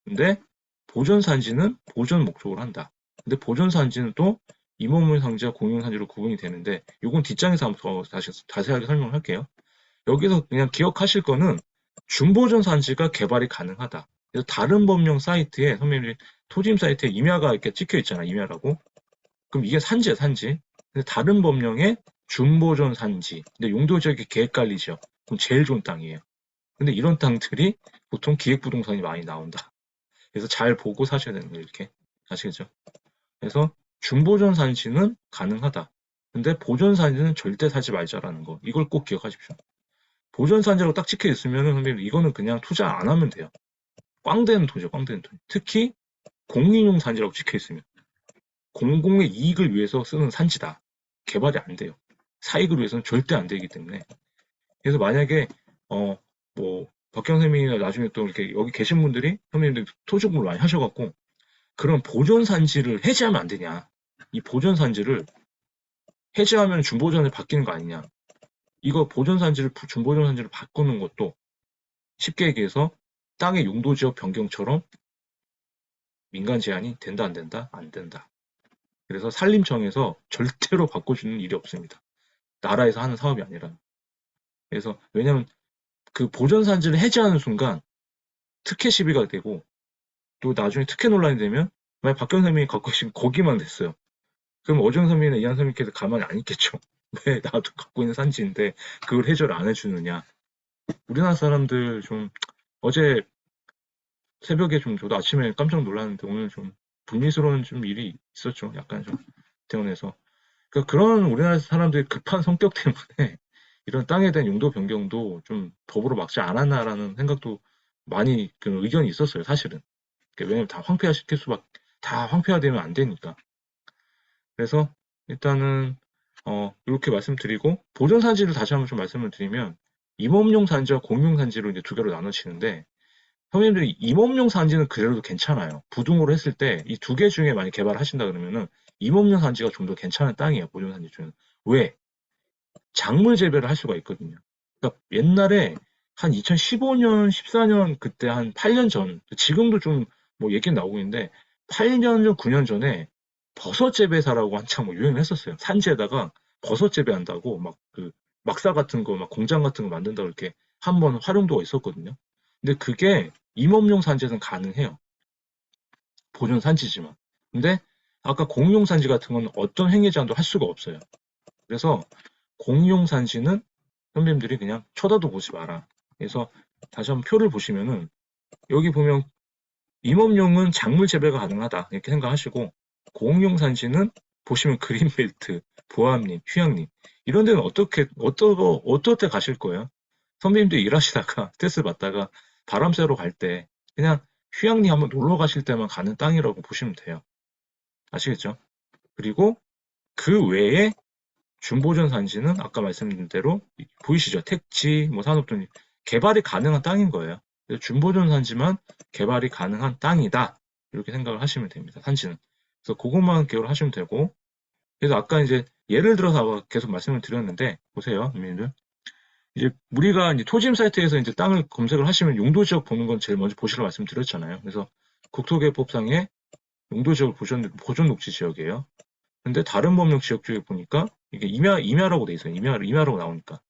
[SPEAKER 1] 근데 보존산지는 보존 목적으로 한다. 근데 보존산지는 또 임업물상지와 공용산지로 구분이 되는데 이건 뒷장에서 한번 더 다시 자세하게 설명을 할게요. 여기서 그냥 기억하실 거는 준보존산지가 개발이 가능하다. 그래서 다른 법령 사이트에 선배님 토지임 사이트에 임야가 이렇게 찍혀 있잖아. 임야라고. 그럼 이게 산지야 산지. 근데 다른 법령에 준보존산지. 근데 용도지역이 계획관리지역. 그럼 제일 좋은 땅이에요. 근데 이런 땅들이 보통 기획부동산이 많이 나온다. 그래서 잘 보고 사셔야 되는 거예요, 이렇게. 아시겠죠? 그래서 준보존 산지는 가능하다. 근데 보존 산지는 절대 사지 말자라는 거. 이걸 꼭 기억하십시오. 보존 산지라고 딱 찍혀 있으면은 선생님 이거는 그냥 투자 안 하면 돼요. 꽝되는 토지요, 꽝되는 토지. 특히 공인용 산지라고 찍혀 있으면 공공의 이익을 위해서 쓰는 산지다. 개발이 안 돼요. 사익을 위해서는 절대 안 되기 때문에. 그래서 만약에 뭐 박경 선생님이나 나중에 또 이렇게 여기 계신 분들이 선생님들 토지 공부를 많이 하셔갖고 그런 보존 산지를 해지하면 안 되냐? 이 보존 산지를 해지하면 준보존에 바뀌는 거 아니냐? 이거 보존 산지를 준보존 산지를 바꾸는 것도 쉽게 얘기해서 땅의 용도 지역 변경처럼 민간 제한이 된다 안 된다? 안 된다. 그래서 산림청에서 절대로 바꿔주는 일이 없습니다. 나라에서 하는 사업이 아니라. 그래서 왜냐면 그 보존 산지를 해지하는 순간 특혜 시비가 되고 또 나중에 특혜 논란이 되면 만약 박경 선생님이 갖고 계신 거기만 됐어요. 그럼 어정 선생님이나 이한 선생님께서 가만히 안 있겠죠. 왜 나도 갖고 있는 산지인데 그걸 해결을 안 해주느냐. 우리나라 사람들 좀 어제 새벽에 좀 저도 아침에 깜짝 놀랐는데 오늘 좀 불미스러운 좀 일이 있었죠. 약간 좀 대원에서. 그러니까 그런 우리나라 사람들의 급한 성격 때문에 이런 땅에 대한 용도 변경도 좀 법으로 막지 않았나라는 생각도 많이 그 의견이 있었어요. 사실은. 그러니까 왜냐면 다 황폐화시킬 수밖에 다 황폐화되면 안 되니까. 그래서 일단은 이렇게 말씀드리고 보존 산지를 다시 한번 좀 말씀을 드리면 임업용 산지와 공용 산지로 이제 두 개로 나눠지는데 선생님들이 임업용 산지는 그래도 괜찮아요. 부등으로 했을 때 이 두 개 중에 많이 개발하신다 그러면은 임업용 산지가 좀 더 괜찮은 땅이에요. 보존 산지 중에는. 왜? 작물 재배를 할 수가 있거든요. 그러니까 옛날에 한 2015년, 14년 그때 한 8년 전, 지금도 좀 뭐 얘기는 나오고 있는데 8년 전, 9년 전에 버섯 재배사라고 한창 뭐 유행을 했었어요. 산지에다가 버섯 재배한다고 막 그 막사 같은 거, 막 공장 같은 거 만든다고 이렇게 한번 활용도가 있었거든요. 근데 그게 임업용 산지에서는 가능해요. 보존 산지지만. 근데 아까 공용 산지 같은 건 어떤 행위 제한도 할 수가 없어요. 그래서 공용 산지는 선배님들이 그냥 쳐다도 보지 마라. 그래서 다시 한번 표를 보시면은 여기 보면 임업용은 작물 재배가 가능하다 이렇게 생각하시고 공용 산지는 보시면 그린벨트, 보암림, 휴양림 이런 데는 어떨 때 가실 거예요? 선배님들 일하시다가 스트레스 받다가 바람 쐬러 갈 때 그냥 휴양림 한번 놀러 가실 때만 가는 땅이라고 보시면 돼요. 아시겠죠? 그리고 그 외에 준보존 산지는 아까 말씀드린 대로 보이시죠? 택지, 뭐 산업등 개발이 가능한 땅인 거예요. 그래서 준보존 산지만 개발이 가능한 땅이다. 이렇게 생각을 하시면 됩니다. 산지는. 그래서 그것만 기억을 하시면 되고 그래서 아까 이제 예를 들어서 계속 말씀을 드렸는데 보세요, 국민들. 이제 우리가 이제 토지임 사이트에서 이제 땅을 검색을 하시면 용도 지역 보는 건 제일 먼저 보시라고 말씀드렸잖아요. 그래서 국토개법상의 용도 지역을 보셨는데 보존 녹지 지역이에요. 근데 다른 법령 지역 중에 보니까 이게 임야라고 돼 있어요. 임야라고 나오니까.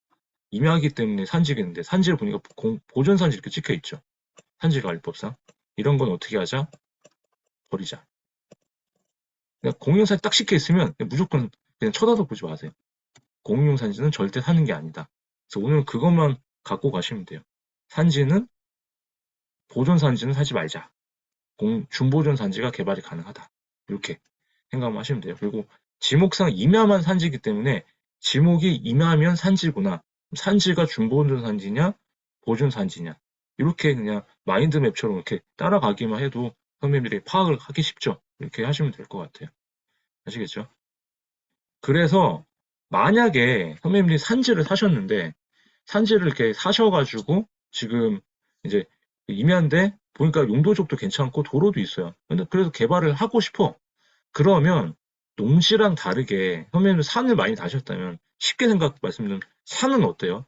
[SPEAKER 1] 임야이기 때문에 산지겠는데 산지를 보니까 보존산지 이렇게 찍혀 있죠. 산지관리법상. 이런 건 어떻게 하자? 버리자. 그냥 공용산지 딱 찍혀 있으면 무조건 그냥 쳐다도 보지 마세요. 공용산지는 절대 사는 게 아니다. 그래서 오늘 그것만 갖고 가시면 돼요. 산지는 보존산지는 사지 말자. 준보존산지가 개발이 가능하다. 이렇게 생각만 하시면 돼요. 그리고 지목상 임야만 산지이기 때문에 지목이 임야면 산지구나. 산지가 준보존 산지냐 보존 산지냐. 이렇게 그냥 마인드맵처럼 이렇게 따라가기만 해도 선배님들이 파악을 하기 쉽죠. 이렇게 하시면 될 것 같아요. 아시겠죠? 그래서 만약에 선배님들이 산지를 사셨는데 산지를 이렇게 사셔가지고 지금 이제 임야인데 보니까 용도적도 괜찮고 도로도 있어요. 근데 그래서 개발을 하고 싶어. 그러면 농지랑 다르게 선배님들 산을 많이 다셨다면 쉽게 생각 말씀드리면 산은 어때요?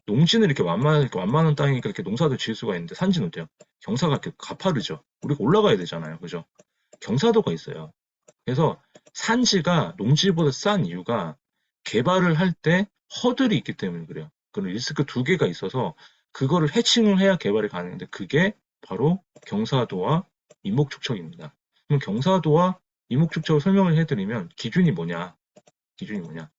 [SPEAKER 1] 농지는 이렇게 완만한 땅이니까 이렇게 농사도 지을 수가 있는데 산지는 어때요? 경사가 이렇게 가파르죠. 우리가 올라가야 되잖아요. 그죠? 경사도가 있어요. 그래서 산지가 농지보다 싼 이유가 개발을 할 때 허들이 있기 때문에 그래요. 그런 리스크 두 개가 있어서 그거를 해칭을 해야 개발이 가능한데 그게 바로 경사도와 이목축척입니다. 그럼 경사도와 이목축척을 설명을 해드리면 기준이 뭐냐? 기준이 뭐냐?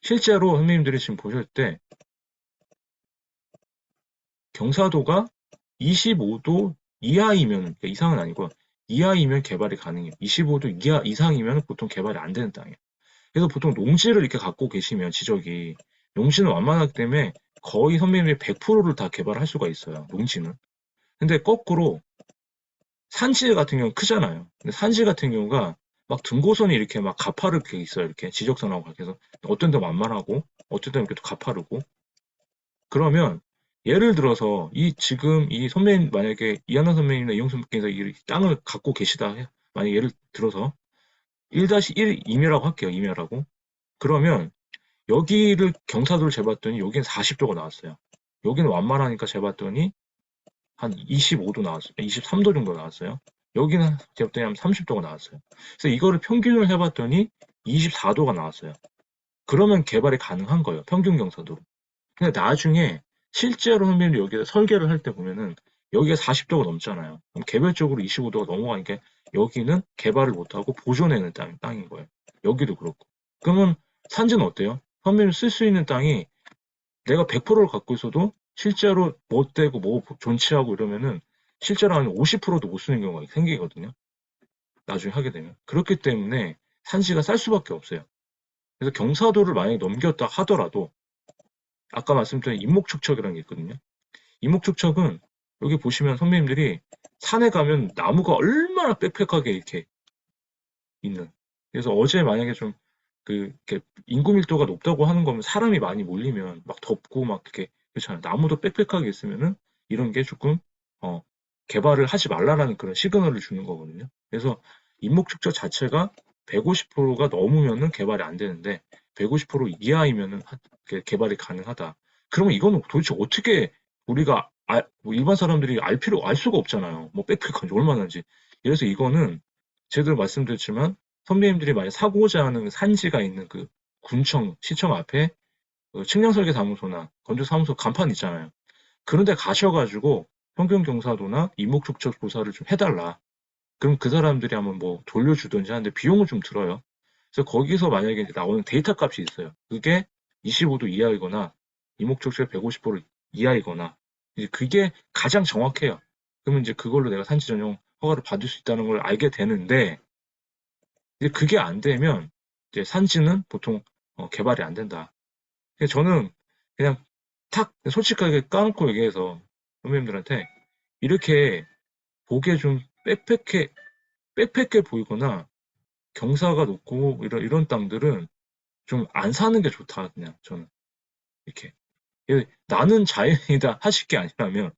[SPEAKER 1] 실제로 선생님들이 지금 보실 때 경사도가 25도 이하이면 그러니까 이상은 아니고 이하이면 개발이 가능해요. 25도 이하 이상이면 보통 개발이 안 되는 땅이에요. 그래서 보통 농지를 이렇게 갖고 계시면 지적이 농지는 완만하기 때문에 거의 선배님이 100%를 다 개발할 수가 있어요. 농지는. 근데 거꾸로 산지 같은 경우는 크잖아요. 근데 산지 같은 경우가 막 등고선이 이렇게 막 가파르게 있어요. 이렇게 지적선하고 그래서 어떤 데 완만하고 어떤 데는 이렇게 또 가파르고 그러면 예를 들어서 이 지금 이 선배님 만약에 이하나 선배님이나 이용 선배님께서 이 땅을 갖고 계시다 만약 예를 들어서 1-1 임야라고 할게요. 임야라고. 그러면 여기를 경사도를 재봤더니 여기는 40도가 나왔어요. 여기는 완만하니까 재봤더니 한 25도 나왔어요. 23도 정도 나왔어요. 여기는 재봤더니 한 30도가 나왔어요. 그래서 이거를 평균을 해봤더니 24도가 나왔어요. 그러면 개발이 가능한 거예요. 평균 경사도로. 근데 나중에 실제로 선배님들 여기다 설계를 할 때 보면은 여기가 40도가 넘잖아요. 그럼 개별적으로 25도가 넘어가니까 여기는 개발을 못하고 보존해는 땅인 거예요. 여기도 그렇고. 그러면 산지는 어때요? 선배님 쓸 수 있는 땅이 내가 100%를 갖고 있어도 실제로 못 되고 뭐 존치하고 이러면은 실제로 한 50%도 못 쓰는 경우가 생기거든요. 나중에 하게 되면. 그렇기 때문에 산지가 쌀 수밖에 없어요. 그래서 경사도를 만약에 넘겼다 하더라도 아까 말씀드린 인목축척이라는 게 있거든요. 인목축척은 여기 보시면 선배님들이 산에 가면 나무가 얼마나 빽빽하게 이렇게 있는. 그래서 어제 만약에 좀 이렇게 인구 밀도가 높다고 하는 거면 사람이 많이 몰리면 막 덥고 막 이렇게 그렇잖아요. 나무도 빽빽하게 있으면은 이런 게 조금 어, 개발을 하지 말라라는 그런 시그널을 주는 거거든요. 그래서 인목축척 자체가 150%가 넘으면은 개발이 안 되는데 150% 이하이면은 개발이 가능하다. 그러면 이거는 도대체 어떻게 우리가 뭐 일반 사람들이 알 수가 없잖아요. 뭐 빽빽한지 얼마나인지. 그래서 이거는 제대로 말씀드렸지만 선배님들이 만약 사고자 하는 산지가 있는 그 군청, 시청 앞에 측량설계사무소나 건축사무소 간판 있잖아요. 그런 데 가셔가지고 평균 경사도나 이목축척 조사를 좀 해달라. 그럼 그 사람들이 한번 뭐 돌려주든지 하는데 비용은 좀 들어요. 그래서 거기서 만약에 나오는 데이터 값이 있어요. 그게 25도 이하이거나 이목축척 150% 이하이거나 이제 그게 가장 정확해요. 그러면 이제 그걸로 내가 산지 전용 허가를 받을 수 있다는 걸 알게 되는데 이제 그게 안 되면 이제 산지는 보통 개발이 안 된다. 그래서 저는 그냥 탁 솔직하게 까놓고 얘기해서 선배님들한테 이렇게 보기에 좀 빽빽해 보이거나 경사가 높고 이런 땅들은 좀 안 사는 게 좋다 그냥 저는 이렇게 나는 자연이다 하실 게 아니라면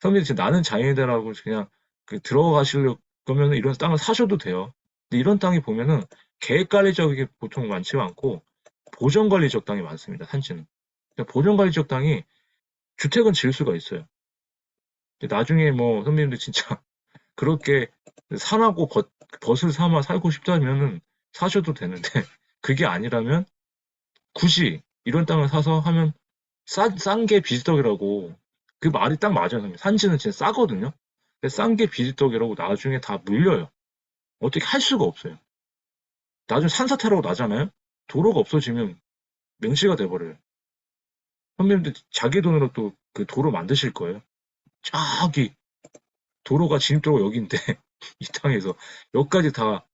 [SPEAKER 1] 선배님 지금 나는 자연이다라고 그냥 들어가시려 그러면 이런 땅을 사셔도 돼요. 근데 이런 땅이 보면은 계획관리적이 보통 많지가 않고 보전관리적 땅이 많습니다. 산지는. 보전관리적 땅이 주택은 지을 수가 있어요. 근데 나중에 뭐 선배님들 진짜 그렇게 산하고 벗을 삼아 살고 싶다면은 사셔도 되는데 그게 아니라면 굳이 이런 땅을 사서 하면 싼 게 비지떡이라고 그 말이 딱 맞아요. 선생님. 산지는 진짜 싸거든요. 근데 싼 게 비지떡이라고 나중에 다 물려요. 어떻게 할 수가 없어요. 나중에 산사태라고 나잖아요. 도로가 없어지면 맹시가 돼버려요. 선배님들 자기 돈으로 또 그 도로 만드실 거예요. 저기 도로가 진입도로가 여기인데 이 땅에서 여기까지 다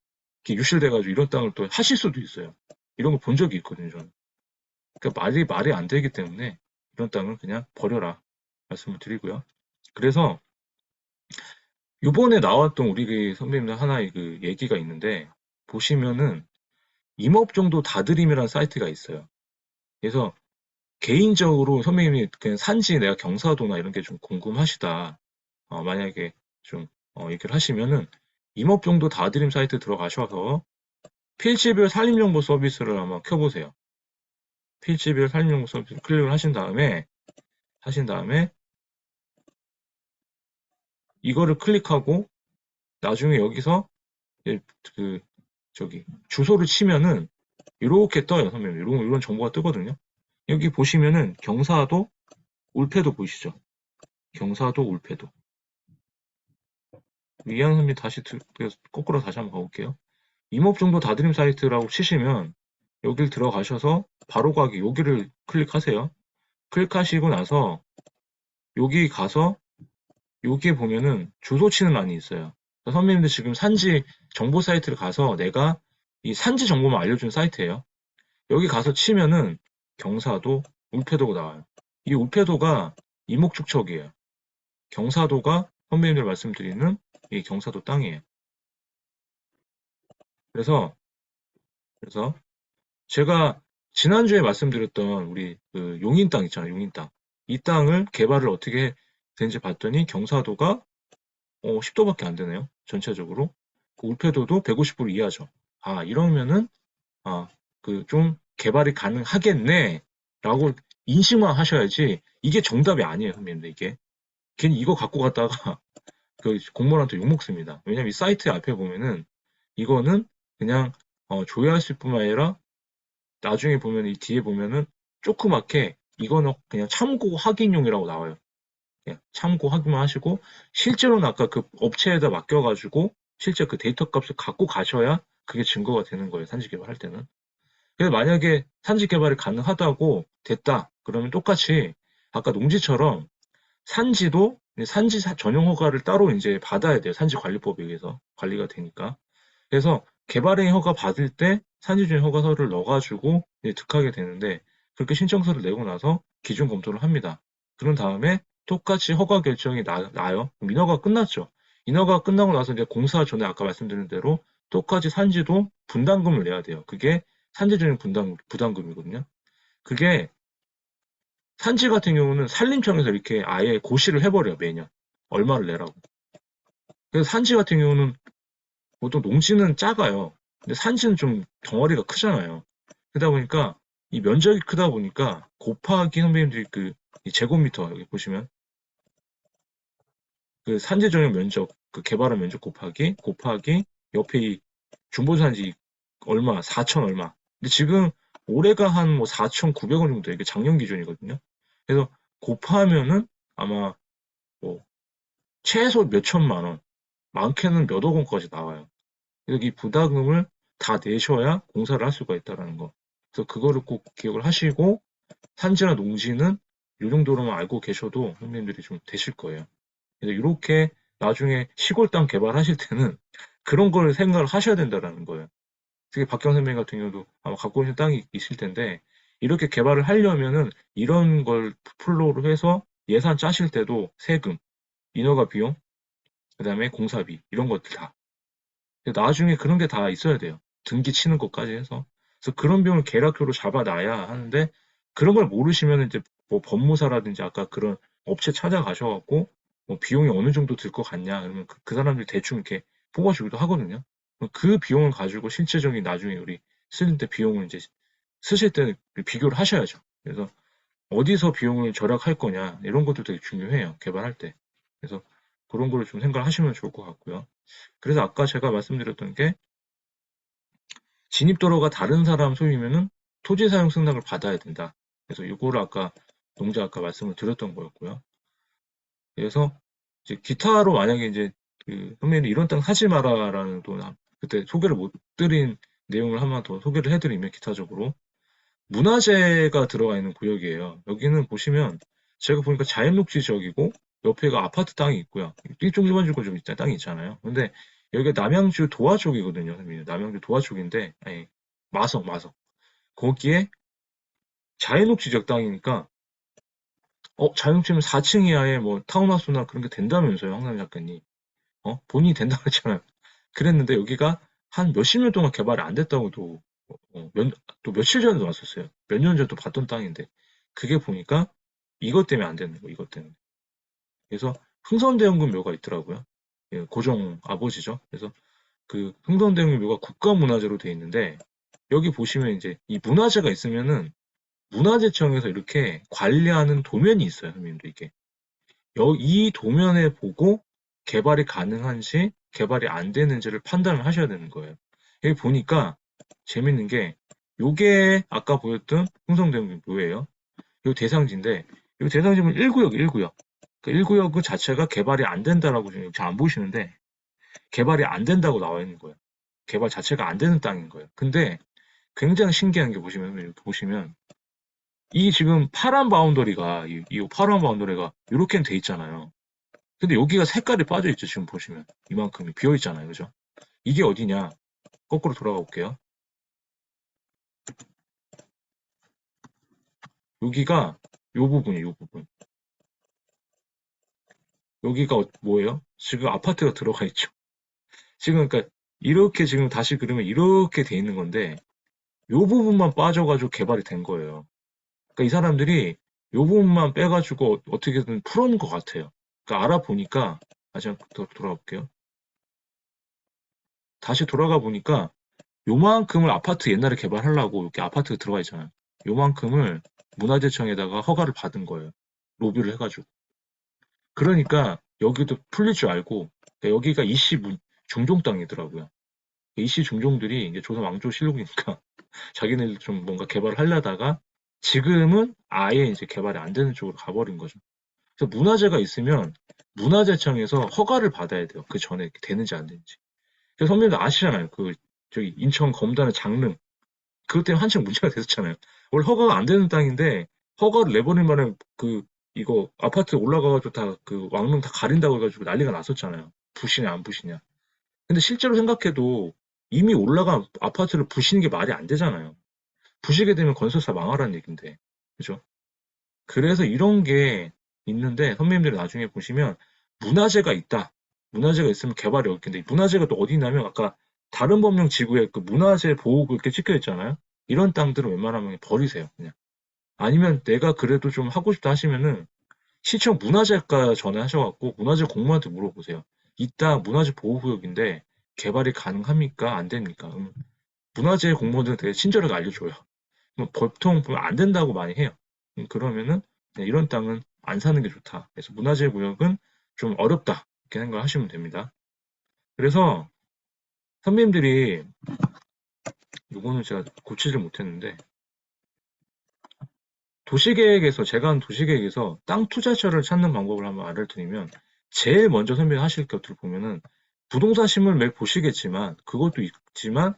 [SPEAKER 1] 이렇게 유실돼가지고 이런 땅을 또 하실 수도 있어요. 이런 거 본 적이 있거든요. 저는. 그러니까 말이 안 되기 때문에 이런 땅은 그냥 버려라 말씀을 드리고요. 그래서 요번에 나왔던 우리 그 선배님들 하나의 그 얘기가 있는데 보시면은 임업정도 다드림이라는 사이트가 있어요. 그래서 개인적으로 선배님이 그냥 산지 내가 경사도나 이런 게 좀 궁금하시다. 만약에 좀 얘기를 하시면은 임업정도 다드림 사이트 들어가셔서 필지별 산림정보 서비스를 한번 켜보세요. 필지별 산림정보 서비스 클릭을 하신 다음에 이거를 클릭하고 나중에 여기서 그 저기 주소를 치면은 이렇게 떠요, 선배님. 이런 정보가 뜨거든요. 여기 보시면은 경사도, 울패도 보이시죠? 경사도, 울패도. 이해하는 선배님 거꾸로 다시 한번 가볼게요. 임업정보 다드림 사이트라고 치시면 여길 들어가셔서 바로 가기 여기를 클릭하세요. 클릭하시고 나서 여기 가서 여기에 보면은 주소 치는 란이 있어요. 선배님들 지금 산지 정보 사이트를 가서 내가 이 산지 정보만 알려준 사이트예요. 여기 가서 치면은 경사도, 울패도가 나와요. 이 울패도가 이목축척이에요. 경사도가 선배님들 말씀드리는 이 경사도 땅이에요. 그래서 제가 지난주에 말씀드렸던 우리 그 용인 땅 있잖아요. 용인 땅. 이 땅을 개발을 어떻게 되는지 봤더니 경사도가 10도밖에 안 되네요. 전체적으로. 그 울패도도 150불 이하죠. 이러면은 좀 개발이 가능하겠네 라고 인식만 하셔야지 이게 정답이 아니에요, 선배님들. 이게 괜히 이거 갖고 갔다가 그 공무원한테 욕먹습니다. 왜냐면 이 사이트 앞에 보면은 이거는 그냥 조회하실 뿐만 아니라 나중에 보면 이 뒤에 보면은 조그맣게 이거는 그냥 참고 확인용이라고 나와요. 그냥 참고 확인만 하시고 실제로는 아까 그 업체에다 맡겨가지고 실제 그 데이터 값을 갖고 가셔야 그게 증거가 되는 거예요. 산지 개발할 때는. 그래서 만약에 산지 개발이 가능하다고 됐다. 그러면 똑같이 아까 농지처럼 산지도 산지 전용 허가를 따로 이제 받아야 돼요. 산지관리법에 의해서 관리가 되니까. 그래서 개발행 허가 받을 때 산지주행 허가서를 넣어가지고 이제 득하게 되는데 그렇게 신청서를 내고 나서 기준 검토를 합니다. 그런 다음에 똑같이 허가 결정이 나요. 그럼 인허가 끝났죠. 인허가 끝나고 나서 이제 공사 전에 아까 말씀드린 대로 똑같이 산지도 분담금을 내야 돼요. 그게 산지주행 부담금이거든요. 그게 산지 같은 경우는 산림청에서 이렇게 아예 고시를 해버려요, 매년. 얼마를 내라고. 그래서 산지 같은 경우는 보통 농지는 작아요. 근데 산지는 좀 덩어리가 크잖아요. 그러다 보니까 이 면적이 크다 보니까 곱하기 선배님들이 이 제곱미터 여기 보시면 그 산지 전용 면적 그 개발한 면적 곱하기 옆에 이 중보산지 얼마 4천 얼마. 근데 지금 올해가 한 뭐 4,900원 정도 이게 작년 기준이거든요. 그래서 곱하면은 아마 뭐 최소 몇 천만 원, 많게는 몇억 원까지 나와요. 그래서 이 부담금을 다 내셔야 공사를 할 수가 있다라는 거. 그래서 그거를 꼭 기억을 하시고 산지나 농지는 이 정도로만 알고 계셔도 선생님들이 좀 되실 거예요. 그래서 이렇게 나중에 시골 땅 개발하실 때는 그런 걸 생각을 하셔야 된다라는 거예요. 특히 박경 선배님 같은 경우도 아마 갖고 오신 땅이 있을 텐데 이렇게 개발을 하려면은 이런 걸 플로우로 해서 예산 짜실 때도 세금, 인허가 비용, 그다음에 공사비 이런 것들 다. 나중에 그런 게 다 있어야 돼요. 등기 치는 것까지 해서. 그래서 그런 비용을 계략표로 잡아놔야 하는데 그런 걸 모르시면 이제 뭐 법무사라든지 아까 그런 업체 찾아가셔갖고 뭐 비용이 어느 정도 들 것 같냐 그러면 그 사람들이 대충 이렇게 뽑아주기도 하거든요. 그 비용을 가지고 실제적인 나중에 우리 쓸 때 비용을 이제 쓰실 때는 비교를 하셔야죠. 그래서 어디서 비용을 절약할 거냐 이런 것도 되게 중요해요. 개발할 때. 그래서 그런 거를 좀 생각을 하시면 좋을 것 같고요. 그래서 아까 제가 말씀드렸던 게 진입도로가 다른 사람 소유면은 토지 사용 승낙을 받아야 된다. 그래서 이거를 아까 말씀을 드렸던 거였고요. 그래서 이제 기타로 만약에 이제 선배님 이런 땅 사지 마라라는 또 그때 소개를 못 드린 내용을 한번 더 소개를 해드리면 기타적으로 문화재가 들어가 있는 구역이에요. 여기는 보시면 제가 보니까 자연녹지 지역이고 옆에가 아파트 땅이 있고요. 이쪽 일반적으로 좀 땅이 있잖아요. 근데 여기가 남양주 도화 쪽이거든요. 선생님. 남양주 도화 쪽인데 아니, 마석. 거기에 자연녹지 지역 땅이니까 자영업자면 4층 이하의 뭐 타운하우스나 그런 게 된다면서요, 황남 작가님. 본인이 된다고 했잖아요. 그랬는데 여기가 한 몇십 년 동안 개발이 안 됐다고도 또 며칠 전에도 왔었어요. 몇 년 전에도 봤던 땅인데 그게 보니까 이것 때문에 안 되는 거, 이것 때문에. 그래서 흥선대원군 묘가 있더라고요. 예, 고종 아버지죠. 그래서 그 흥선대원군 묘가 국가문화재로 돼 있는데 여기 보시면 이제 이 문화재가 있으면은 문화재청에서 이렇게 관리하는 도면이 있어요, 선생님도 이게. 이 도면에 보고 개발이 가능한지 개발이 안 되는지를 판단을 하셔야 되는 거예요. 여기 보니까 재밌는 게 요게 아까 보였던 흥성대원군 묘예요. 요 대상지인데 요 대상지는 1구역, 1구역. 그 1구역 그 자체가 개발이 안 된다라고 지금 잘 안 보시는데 개발이 안 된다고 나와 있는 거예요. 개발 자체가 안 되는 땅인 거예요. 근데 굉장히 신기한 게 보시면 이렇게 보시면 이 지금 파란 바운더리가 이 파란 바운더리가 이렇게 돼 있잖아요. 근데 여기가 색깔이 빠져 있죠. 지금 보시면 이만큼이 비어 있잖아요. 그죠? 이게 어디냐? 거꾸로 돌아가 볼게요. 여기가 요 부분이에요. 요 부분. 여기가 뭐예요? 지금 아파트가 들어가 있죠. 지금 그러니까 이렇게 지금 다시 그러면 이렇게 돼 있는 건데 요 부분만 빠져가지고 개발이 된 거예요. 그러니까 이 사람들이 요 부분만 빼가지고 어떻게든 풀어놓은 것 같아요. 그러니까 알아보니까 다시 한번 돌아가 볼게요. 다시 돌아가 보니까 요만큼을 아파트 옛날에 개발하려고 이렇게 아파트가 들어가 있잖아요. 요만큼을 문화재청에다가 허가를 받은 거예요. 로비를 해가지고. 그러니까 여기도 풀릴 줄 알고 그러니까 여기가 이씨 중종 땅이더라고요. 이씨 중종들이 이제 조선 왕조 실록이니까 자기네들 좀 뭔가 개발을 하려다가 지금은 아예 이제 개발이 안 되는 쪽으로 가버린 거죠. 그래서 문화재가 있으면 문화재청에서 허가를 받아야 돼요. 그 전에 되는지 안 되는지. 그래서 선배님들 아시잖아요. 그 저기 인천 검단의 장릉 그것 때문에 한참 문제가 됐었잖아요. 원래 허가가 안 되는 땅인데 허가를 내버린 바람에 이거 아파트 올라가가지고 다 그 왕릉 다 가린다고 해가지고 난리가 났었잖아요. 부시냐 안 부시냐. 근데 실제로 생각해도 이미 올라간 아파트를 부시는 게 말이 안 되잖아요. 부시게 되면 건설사 망하라는 얘긴데. 그죠? 그래서 이런 게 있는데 선배님들이 나중에 보시면 문화재가 있다. 문화재가 있으면 개발이 어렵겠는데 문화재가 또 어디 있냐면 아까 다른 법령 지구에 그 문화재 보호구 이렇게 찍혀 있잖아요. 이런 땅들은 웬만하면 버리세요. 그냥. 아니면 내가 그래도 좀 하고 싶다 하시면은 시청 문화재과 전화하셔갖고 문화재 공무원한테 물어보세요. 이 땅 문화재 보호구역인데 개발이 가능합니까? 안 됩니까? 문화재 공무원들은 되게 친절하게 알려줘요. 보통 보면 안 된다고 많이 해요. 그러면은 이런 땅은 안 사는 게 좋다. 그래서 문화재 구역은 좀 어렵다. 이렇게 생각을 하시면 됩니다. 그래서 선배님들이 요거는 제가 고치질 못했는데 도시계획에서 제가 한 도시계획에서 땅 투자처를 찾는 방법을 한번 알려드리면 제일 먼저 선배님 하실 것들 보면은 부동산 신문 매일 보시겠지만 그것도 있지만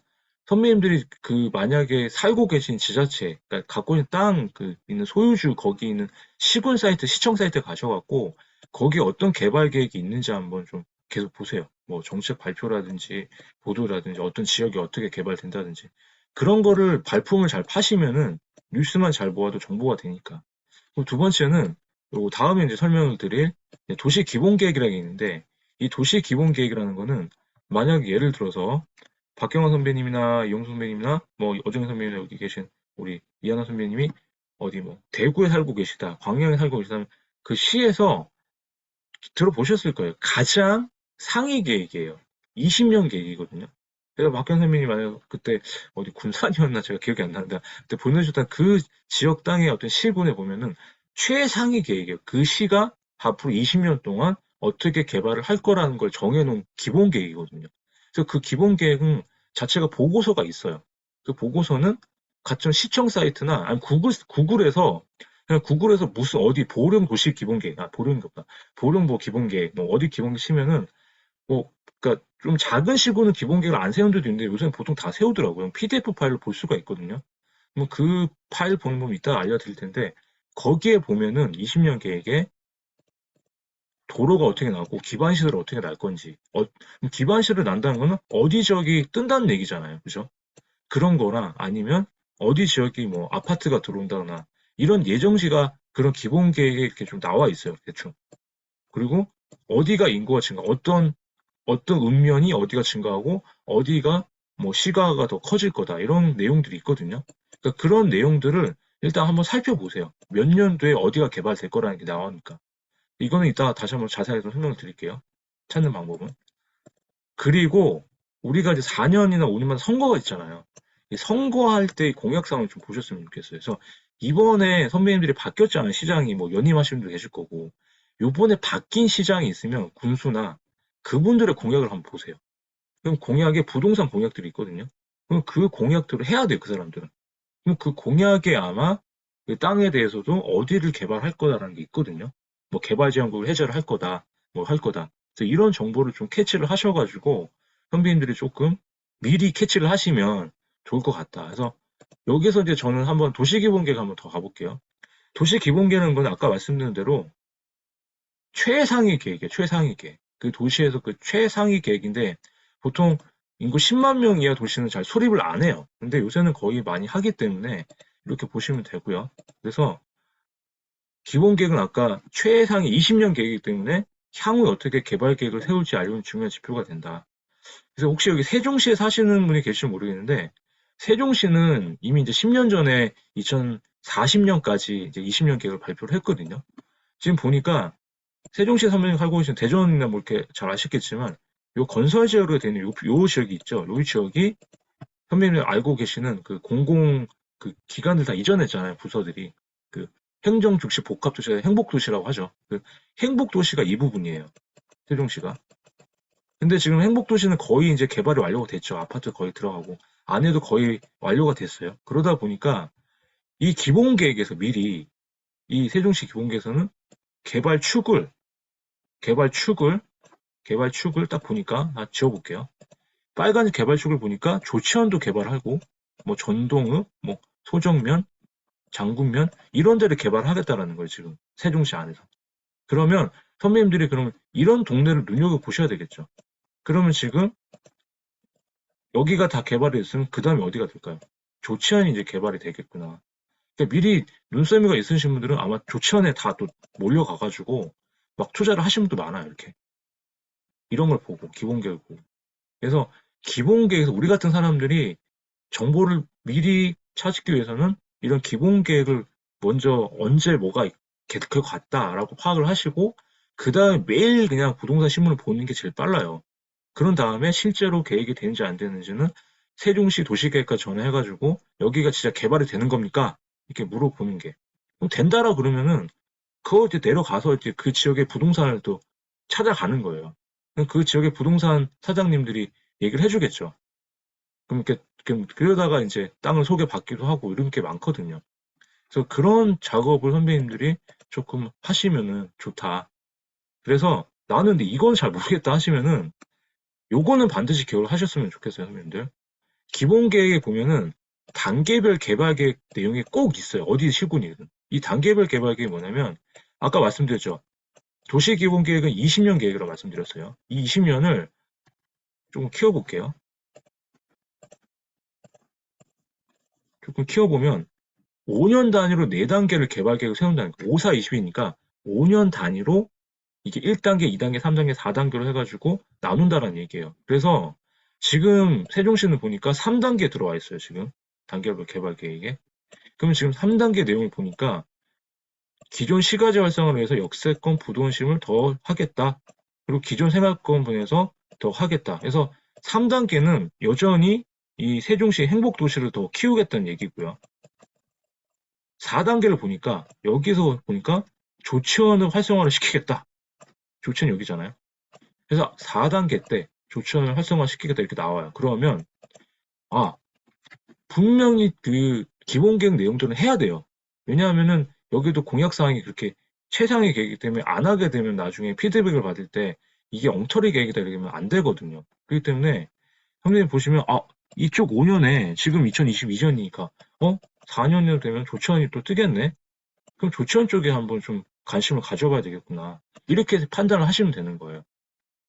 [SPEAKER 1] 선배님들이 그 만약에 살고 계신 지자체, 그러니까 갖고 있는 땅 그 있는 소유주 거기 있는 시군 사이트, 시청 사이트 가셔갖고 거기에 어떤 개발 계획이 있는지 한번 좀 계속 보세요. 뭐 정책 발표라든지 보도라든지 어떤 지역이 어떻게 개발된다든지 그런 거를 발품을 잘 파시면은 뉴스만 잘 모아도 정보가 되니까. 그리고 두 번째는 그리고 다음에 이제 설명을 드릴 도시 기본 계획이라는 게 있는데 이 도시 기본 계획이라는 거는 만약 예를 들어서 박경화 선배님이나 이용수 선배님이나 뭐 어정현 선배님 여기 계신 우리 이하나 선배님이 어디 뭐 대구에 살고 계시다, 광양에 살고 계시다면 그 시에서 들어보셨을 거예요. 가장 상위 계획이에요. 20년 계획이거든요. 그래서 박경 선배님이 만약 그때 어디 군산이었나 제가 기억이 안 나는데 그때 보내주셨던 그 지역 땅의 어떤 시군에 보면은 최상위 계획이에요. 그 시가 앞으로 20년 동안 어떻게 개발을 할 거라는 걸 정해놓은 기본 계획이거든요. 그래서 그 기본 계획은 자체가 보고서가 있어요. 그 보고서는 같은 시청 사이트나 아니 구글에서 그냥 구글에서 무슨 어디 보령 도시 기본 계획, 보령이 없다. 보령 뭐 기본 계획, 뭐 어디 기본 계획 치면은 뭐 그러니까 좀 작은 시군은 기본 계획을 안 세운 데도 있는데 요새는 보통 다 세우더라고요. PDF 파일로 볼 수가 있거든요. 뭐 그 파일 보는 법 이따 알려드릴 텐데 거기에 보면은 20년 계획에 도로가 어떻게 나고 기반 시설이 어떻게 날 건지 기반 시설이 난다는 거는 어디 지역이 뜬다는 얘기잖아요. 그죠? 그런 거나 아니면 어디 지역이 뭐 아파트가 들어온다거나 이런 예정지가 그런 기본 계획에 이렇게 좀 나와 있어요. 대충. 그리고 어디가 인구가 증가, 어떤 읍면이 어디가 증가하고 어디가 뭐 시가가 더 커질 거다. 이런 내용들이 있거든요. 그러니까 그런 내용들을 일단 한번 살펴보세요. 몇 년도에 어디가 개발될 거라는 게 나오니까. 이거는 이따가 다시 한번 자세하게 좀 설명을 드릴게요. 찾는 방법은. 그리고 우리가 이제 4년이나 5년마다 선거가 있잖아요. 이 선거할 때 공약사항을 좀 보셨으면 좋겠어요. 그래서 이번에 선배님들이 바뀌었잖아요. 시장이 뭐 연임하시는 분도 계실 거고. 요번에 바뀐 시장이 있으면 군수나 그분들의 공약을 한번 보세요. 그럼 공약에 부동산 공약들이 있거든요. 그럼 그 공약들을 해야 돼요, 그 사람들은. 그럼 그 공약에 아마 그 땅에 대해서도 어디를 개발할 거다라는 게 있거든요. 뭐 개발지원금을 해제를 할 거다, 뭐 할 거다. 그래서 이런 정보를 좀 캐치를 하셔가지고 선배님들이 조금 미리 캐치를 하시면 좋을 것 같다. 그래서 여기서 이제 저는 한번 도시기본계획 한번 더 가볼게요. 도시기본계획은 건 아까 말씀드린 대로 최상위 계획이에요. 최상위 계획. 그 도시에서 그 최상위 계획인데 보통 인구 10만 명 이하 도시는 잘 수립을 안 해요. 근데 요새는 거의 많이 하기 때문에 이렇게 보시면 되고요. 그래서 기본 계획은 아까 최상위 20년 계획이기 때문에 향후에 어떻게 개발 계획을 세울지 알려는 중요한 지표가 된다. 그래서 혹시 여기 세종시에 사시는 분이 계실지 모르겠는데 세종시는 이미 이제 10년 전에 2040년까지 이제 20년 계획을 발표를 했거든요. 지금 보니까 세종시 선배님 살고 계신 대전이나 뭐 이렇게 잘 아시겠지만 요 건설 지역으로 되는 요 지역이 있죠. 요 지역이 선배님 알고 계시는 그 공공 그 기관들 다 이전했잖아요. 부서들이 그 행정중시 복합도시가 행복도시라고 하죠. 그 행복도시가 이 부분이에요. 세종시가. 근데 지금 행복도시는 거의 이제 개발이 완료가 됐죠. 아파트 거의 들어가고 안에도 거의 완료가 됐어요. 그러다 보니까 이 기본계획에서 미리 이 세종시 기본계획에서는 개발 축을 개발 축을 개발 축을 딱 보니까 지어볼게요. 빨간 개발 축을 보니까 조치원도 개발하고 뭐 전동읍, 뭐 소정면, 장군면 이런 데를 개발하겠다라는 거예요. 지금 세종시 안에서. 그러면 선배님들이 그러면 이런 동네를 눈여겨보셔야 되겠죠. 그러면 지금 여기가 다 개발이 됐으면 그 다음에 어디가 될까요? 조치원이 이제 개발이 되겠구나. 그러니까 미리 눈썰미가 있으신 분들은 아마 조치원에 다 또 몰려가가지고 막 투자를 하신 분도 많아요. 이렇게. 이런 걸 보고 기본계획 보고. 그래서 기본계획에서 우리 같은 사람들이 정보를 미리 찾기 위해서는 이런 기본계획을 먼저 언제 뭐가 될 것 같다라고 파악을 하시고 그 다음에 매일 그냥 부동산 신문을 보는 게 제일 빨라요. 그런 다음에 실제로 계획이 되는지 안 되는지는 세종시 도시계획과 전화해가지고 여기가 진짜 개발이 되는 겁니까? 이렇게 물어보는 게. 그럼 된다라 그러면은 그거 이제 내려가서 이제 그 지역의 부동산을 또 찾아가는 거예요. 그 지역의 부동산 사장님들이 얘기를 해주겠죠. 그럼 이렇게 그러다가 이제 땅을 소개받기도 하고 이런 게 많거든요. 그래서 그런 작업을 선배님들이 조금 하시면은 좋다. 그래서 나는 근데 이건 잘 모르겠다 하시면은 요거는 반드시 기억을 하셨으면 좋겠어요, 선배님들. 기본 계획에 보면은 단계별 개발 계획 내용이 꼭 있어요. 어디 시군이든. 이 단계별 개발 계획이 뭐냐면 아까 말씀드렸죠. 도시 기본 계획은 20년 계획이라고 말씀드렸어요. 이 20년을 조금 키워볼게요. 조금 키워보면 5년 단위로 4단계를 개발 계획을 세운다는 거. 5, 4, 20이니까 5년 단위로 이게 1단계, 2단계, 3단계, 4단계로 해가지고 나눈다라는 얘기예요. 그래서 지금 세종시는 보니까 3단계 들어와 있어요. 지금 단계별 개발 계획에. 그럼 지금 3단계 내용을 보니까 기존 시가지 활성화를 위해서 역세권 부동심을 더 하겠다. 그리고 기존 생활권 분에서 더 하겠다. 그래서 3단계는 여전히 이 세종시 행복도시를 더 키우겠다는 얘기고요. 4단계를 보니까 여기서 보니까 조치원을 활성화를 시키겠다. 조치원 여기잖아요. 그래서 4단계 때 조치원을 활성화 시키겠다 이렇게 나와요. 그러면 아 분명히 그 기본 계획 내용들은 해야 돼요. 왜냐하면은 여기도 공약 사항이 그렇게 최상의 계획이기 때문에 안 하게 되면 나중에 피드백을 받을 때 이게 엉터리 계획이다 이러면 안 되거든요. 그렇기 때문에 선생님 보시면 이쪽 5년에 지금 2022년이니까 4년이 되면 조치원이 또 뜨겠네. 그럼 조치원 쪽에 한번 좀 관심을 가져봐야 되겠구나. 이렇게 판단을 하시면 되는 거예요.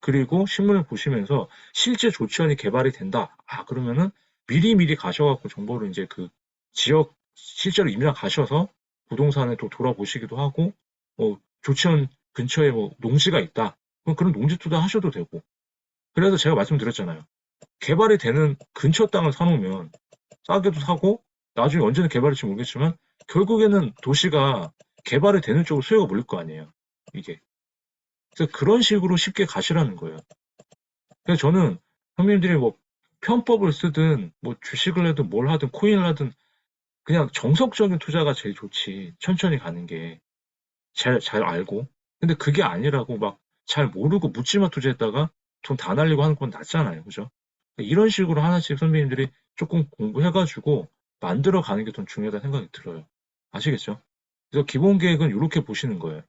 [SPEAKER 1] 그리고 신문을 보시면서 실제 조치원이 개발이 된다. 그러면은 미리미리 가셔갖고 정보를 이제 그 지역 실제로 임장 가셔서 부동산에 또 돌아보시기도 하고, 조치원 근처에 뭐 농지가 있다. 그럼 그런 농지 투자 하셔도 되고. 그래서 제가 말씀드렸잖아요. 개발이 되는 근처 땅을 사놓으면 싸게도 사고, 나중에 언제는 개발할지 모르겠지만, 결국에는 도시가 개발이 되는 쪽으로 수요가 몰릴 거 아니에요. 이게. 그래서 그런 식으로 쉽게 가시라는 거예요. 그래서 저는 형님들이 뭐 편법을 쓰든 뭐 주식을 해든 뭘 하든 코인을 하든 그냥 정석적인 투자가 제일 좋지. 천천히 가는 게 잘 알고. 근데 그게 아니라고 막 잘 모르고 묻지마 투자했다가 돈 다 날리고 하는 건 낫잖아요. 그죠? 이런 식으로 하나씩 선배님들이 조금 공부해가지고 만들어 가는 게 더 중요하다 생각이 들어요. 아시겠죠? 그래서 기본 계획은 이렇게 보시는 거예요.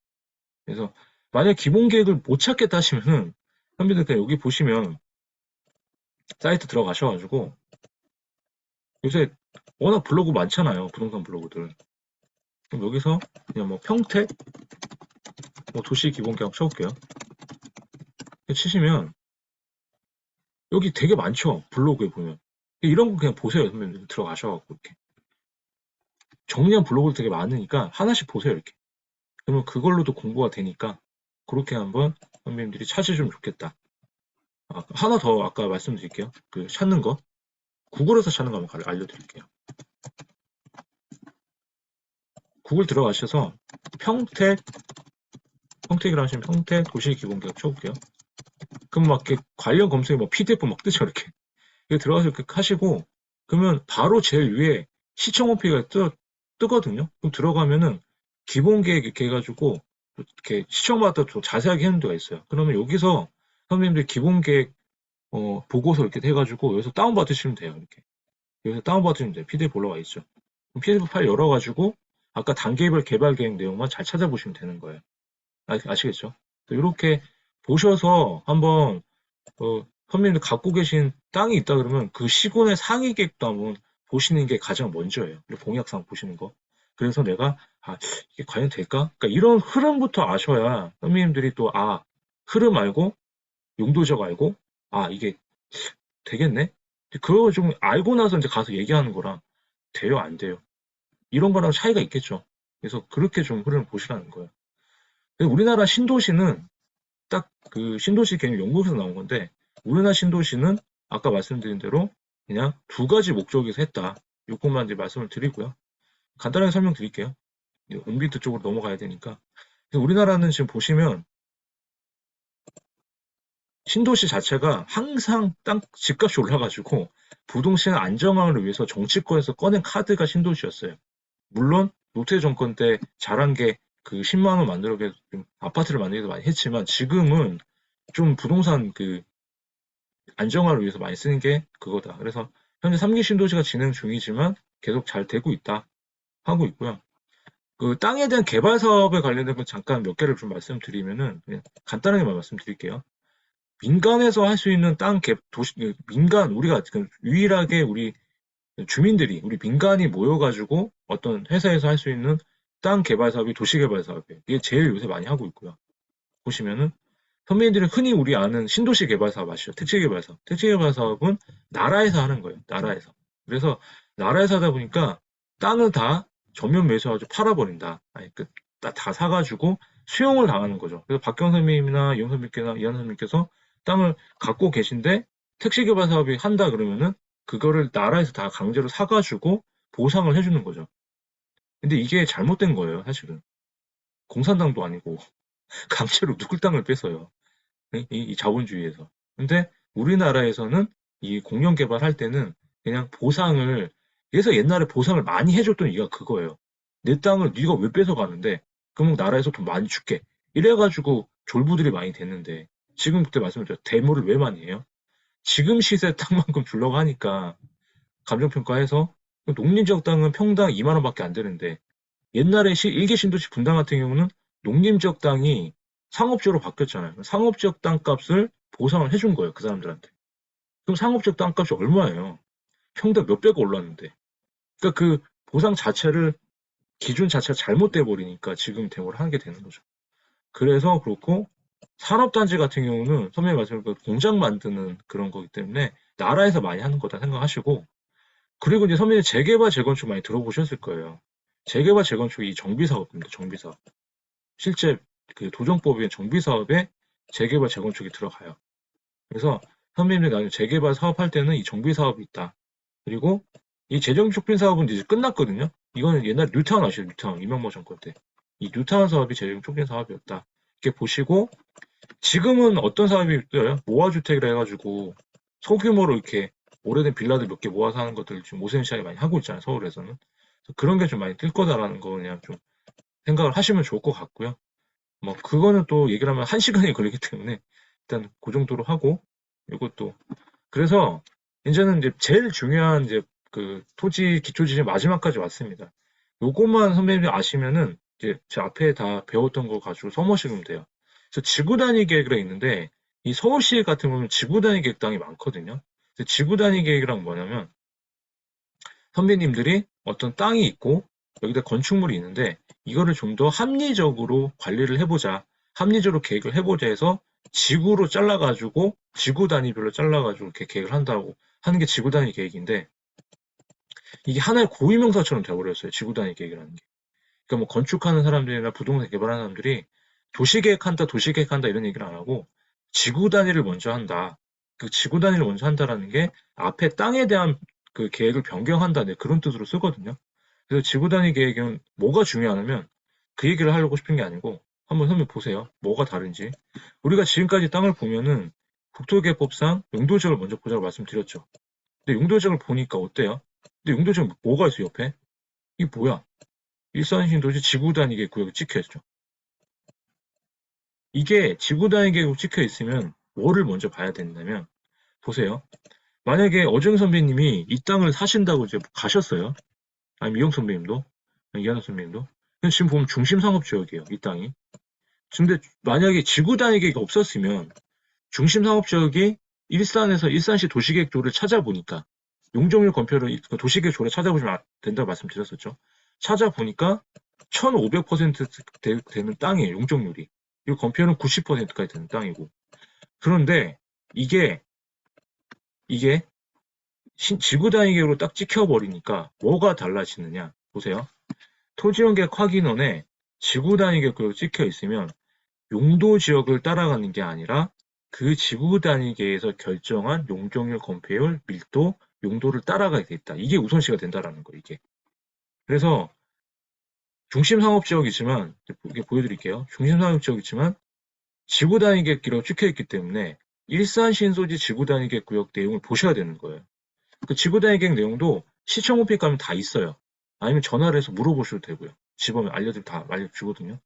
[SPEAKER 1] 그래서 만약 기본 계획을 못 찾겠다 하시면은 선배들 그냥 여기 보시면 사이트 들어가셔가지고 요새 워낙 블로그 많잖아요. 부동산 블로그들. 그럼 여기서 그냥 뭐 평택 뭐 도시 기본 계획 쳐볼게요. 치시면 여기 되게 많죠. 블로그에 보면. 이런 거 그냥 보세요. 선배님들 들어가셔가지고 이렇게. 정리한 블로그도 되게 많으니까 하나씩 보세요. 이렇게. 그러면 그걸로도 공부가 되니까 그렇게 한번 선배님들이 찾으시면 좋겠다. 하나 더 아까 말씀드릴게요. 그 찾는 거. 구글에서 찾는 거 한번 알려드릴게요. 구글 들어가셔서 평택이라 하시면 평택 도시 기본 계획 쳐볼게요. 그럼 막 이렇게 관련 검색에 뭐 PDF 막 뜨죠, 이렇게. 이거 들어가서 이렇게 하시고, 그러면 바로 제일 위에 시청 홈페이지가 뜨거든요. 그럼 들어가면은 기본 계획 이렇게 해가지고, 이렇게 시청마다 좀 자세하게 해놓은 데가 있어요. 그러면 여기서 선생님들 기본 계획, 보고서 이렇게 해가지고, 여기서 다운받으시면 돼요, 이렇게. 여기서 다운받으시면 돼요. PDF 올라와 있죠. PDF 파일 열어가지고, 아까 단계별 개발 계획 내용만 잘 찾아보시면 되는 거예요. 아시겠죠? 이렇게 보셔서 한번 선배님들 갖고 계신 땅이 있다 그러면 그 시군의 상위 계획도 한번 보시는 게 가장 먼저예요. 공약상 보시는 거. 그래서 내가 이게 과연 될까? 그러니까 이런 흐름부터 아셔야 선배님들이 또 흐름 알고 용도적 알고 이게 되겠네? 그거 좀 알고 나서 이제 가서 얘기하는 거랑 돼요, 안 돼요? 이런 거랑 차이가 있겠죠. 그래서 그렇게 좀 흐름을 보시라는 거예요. 우리나라 신도시는 딱 그 신도시 개념 연구에서 나온 건데 우리나라 신도시는 아까 말씀드린 대로 그냥 두 가지 목적에서 했다. 요것만 이제 말씀을 드리고요. 간단하게 설명드릴게요. 온비트 쪽으로 넘어가야 되니까. 우리나라는 지금 보시면 신도시 자체가 항상 집값이 올라가지고 부동산 안정화를 위해서 정치권에서 꺼낸 카드가 신도시였어요. 물론 노태 정권 때 잘한 게 그 10만 원 만들기 아파트를 만들기도 많이 했지만 지금은 좀 부동산 그 안정화를 위해서 많이 쓰는 게 그거다. 그래서 현재 3기 신도시가 진행 중이지만 계속 잘 되고 있다 하고 있고요. 그 땅에 대한 개발 사업에 관련된 건 잠깐 몇 개를 좀 말씀드리면은 그냥 간단하게만 말씀드릴게요. 민간에서 할 수 있는 도시 민간 우리가 지금 유일하게 우리 주민들이 우리 민간이 모여가지고 어떤 회사에서 할 수 있는 땅 개발 사업이 도시 개발 사업이에요. 이게 제일 요새 많이 하고 있고요. 보시면은 선배님들이 흔히 우리 아는 신도시 개발 사업 아시죠? 택지 개발 사업. 택지 개발 사업은 나라에서 하는 거예요. 나라에서. 그래서 나라에서 하다 보니까 땅을 다 전면 매수해가지고 팔아버린다. 다 사가지고 수용을 당하는 거죠. 그래서 박경 선생님이나 이영 선생님께나 이한 선생님께서 땅을 갖고 계신데 택시 개발 사업이 한다 그러면은 그거를 나라에서 다 강제로 사가지고 보상을 해주는 거죠. 근데 이게 잘못된 거예요, 사실은. 공산당도 아니고 강제로 누굴 땅을 뺏어요. 이 자본주의에서. 근데 우리나라에서는 이 공영 개발할 때는 그냥 보상을 그래서 옛날에 보상을 많이 해줬던 이유가 그거예요. 내 땅을 네가 왜 뺏어가는데 그러면 나라에서 돈 많이 줄게. 이래가지고 졸부들이 많이 됐는데 지금 그때 말씀드렸죠. 데모를 왜 많이 해요? 지금 시세 땅만큼 주려고 하니까 감정평가해서 농림지역 땅은 평당 2만 원밖에 안 되는데 옛날에 1기 신도시 분당 같은 경우는 농림지역 땅이 상업지역으로 바뀌었잖아요. 상업지역 땅값을 보상을 해준 거예요. 그 사람들한테. 그럼 상업지역 땅값이 얼마예요? 평당 몇백억 올랐는데. 그러니까 그 보상 자체를 기준 자체가 잘못돼 버리니까 지금 대모를 하게 되는 거죠. 그래서 그렇고 산업단지 같은 경우는 선배님 말씀하신 공장 만드는 그런 거기 때문에 나라에서 많이 하는 거다 생각하시고 그리고 이제 선배님 재개발 재건축 많이 들어보셨을 거예요. 재개발 재건축이 이 정비사업입니다. 정비사업. 실제 그 도정법인 정비사업에 재개발 재건축이 들어가요. 그래서 선배님들 나중에 재개발 사업할 때는 이 정비사업이 있다. 그리고 이 재정촉진 사업은 이제 끝났거든요. 이거는 옛날 뉴타운 아시죠? 뉴타운 이명박 정권 때. 이 뉴타운 사업이 재정촉진 사업이었다. 이렇게 보시고 지금은 어떤 사업이 있어요? 모아주택이라 해가지고 소규모로 이렇게 오래된 빌라들 몇 개 모아서 하는 것들 지금 오세훈 시장이 많이 하고 있잖아요. 서울에서는. 그런 게 좀 많이 뜰 거다라는 거 그냥 좀 생각을 하시면 좋을 것 같고요. 뭐 그거는 또 얘기를 하면 한 시간이 걸리기 때문에 일단 그 정도로 하고 이것도 그래서 이제는 이제 제일 중요한 이제 그 토지 기초 지질 마지막까지 왔습니다. 요것만 선배님이 아시면은 이제 제 앞에 다 배웠던 거 가지고 써먹으시면 돼요. 그래서 지구 단위 계획이라 있는데 이 서울시 같은 경우는 지구 단위 계획 땅이 많거든요. 지구 단위 계획이란 뭐냐면 선배님들이 어떤 땅이 있고 여기다 건축물이 있는데 이거를 좀 더 합리적으로 관리를 해보자. 합리적으로 계획을 해보자 해서 지구로 잘라가지고 지구 단위별로 잘라가지고 이렇게 계획을 한다고 하는 게 지구 단위 계획인데 이게 하나의 고유명사처럼 되어버렸어요. 지구 단위 계획이라는 게. 그러니까 뭐 건축하는 사람들이나 부동산 개발하는 사람들이 도시계획한다, 도시계획한다 이런 얘기를 안 하고 지구 단위를 먼저 한다. 그 지구 단위를 먼저 한다라는 게 앞에 땅에 대한 그 계획을 변경한다. 네, 그런 뜻으로 쓰거든요. 그래서 지구 단위 계획은 뭐가 중요하냐면 그 얘기를 하려고 싶은 게 아니고 한번 선생님 보세요. 뭐가 다른지. 우리가 지금까지 땅을 보면은 국토개법상 용도지역을 먼저 보자고 말씀드렸죠. 근데 용도지역을 보니까 어때요? 근데 용도지역 뭐가 있어 옆에? 이게 뭐야? 일산신도시 지구 단위 구역이 찍혀 있죠. 이게 지구 단위 계획으로 찍혀 있으면 뭐를 먼저 봐야 된다면 보세요. 만약에 어정 선배님이 이 땅을 사신다고 이제 가셨어요. 아니면 이영 선배님도, 이하나 선배님도. 근데 지금 보면 중심상업지역이에요. 이 땅이. 근데 만약에 지구 단위 계획이 없었으면 중심상업지역이 일산에서 일산시 도시계획조를 찾아보니까 용적률 검표를 도시계획조를 찾아보시면 된다고 말씀드렸었죠. 찾아보니까 1500% 되는 땅이에요. 용적률이. 이 검표는 90%까지 되는 땅이고. 그런데 이게 지구 단위계획으로 딱 찍혀버리니까 뭐가 달라지느냐. 보세요. 토지용계획 확인원에 지구 단위계획으로 찍혀 있으면 용도 지역을 따라가는 게 아니라 그 지구 단위계에서 결정한 용적률 검표율, 밀도, 용도를 따라가게 돼 있다. 이게 우선시가 된다라는 거예요, 이게. 그래서 중심상업지역이지만 이게 보여드릴게요. 중심상업지역이지만 지구 단위계획기로 찍혀 있기 때문에 일산 신소지 지구 단위계획 구역 내용을 보셔야 되는 거예요. 그 지구 단위계획 내용도 시청 홈페이지 가면 다 있어요. 아니면 전화를 해서 물어보셔도 되고요. 집어면 다 알려주거든요.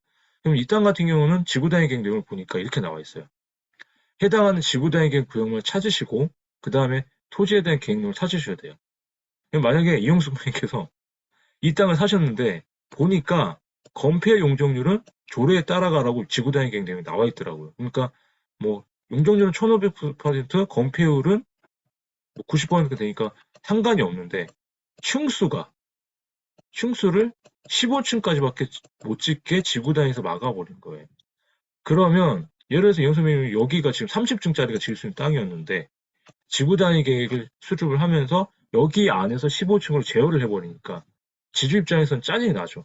[SPEAKER 1] 그럼 이 땅 같은 경우는 지구 단위계획 내용을 보니까 이렇게 나와 있어요. 해당하는 지구 단위계획 구역을 찾으시고 그 다음에 토지에 대한 계획령을 찾으셔야 돼요. 만약에 이용수 분께서 이 땅을 사셨는데 보니까 건폐 용적률은 조례에 따라가라고 지구 단위 계획 내용이 나와 있더라고요. 그러니까 뭐 용적률은 1500%, 건폐율은 90% 되니까 상관이 없는데 층수를 15층까지밖에 못 짓게 지구 단위에서 막아버린 거예요. 그러면 예를 들어서 이영선님이 여기가 지금 30층짜리가 지을 수 있는 땅이었는데 지구 단위 계획을 수립을 하면서 여기 안에서 15층으로 제어를 해버리니까 지주 입장에선 짜증이 나죠.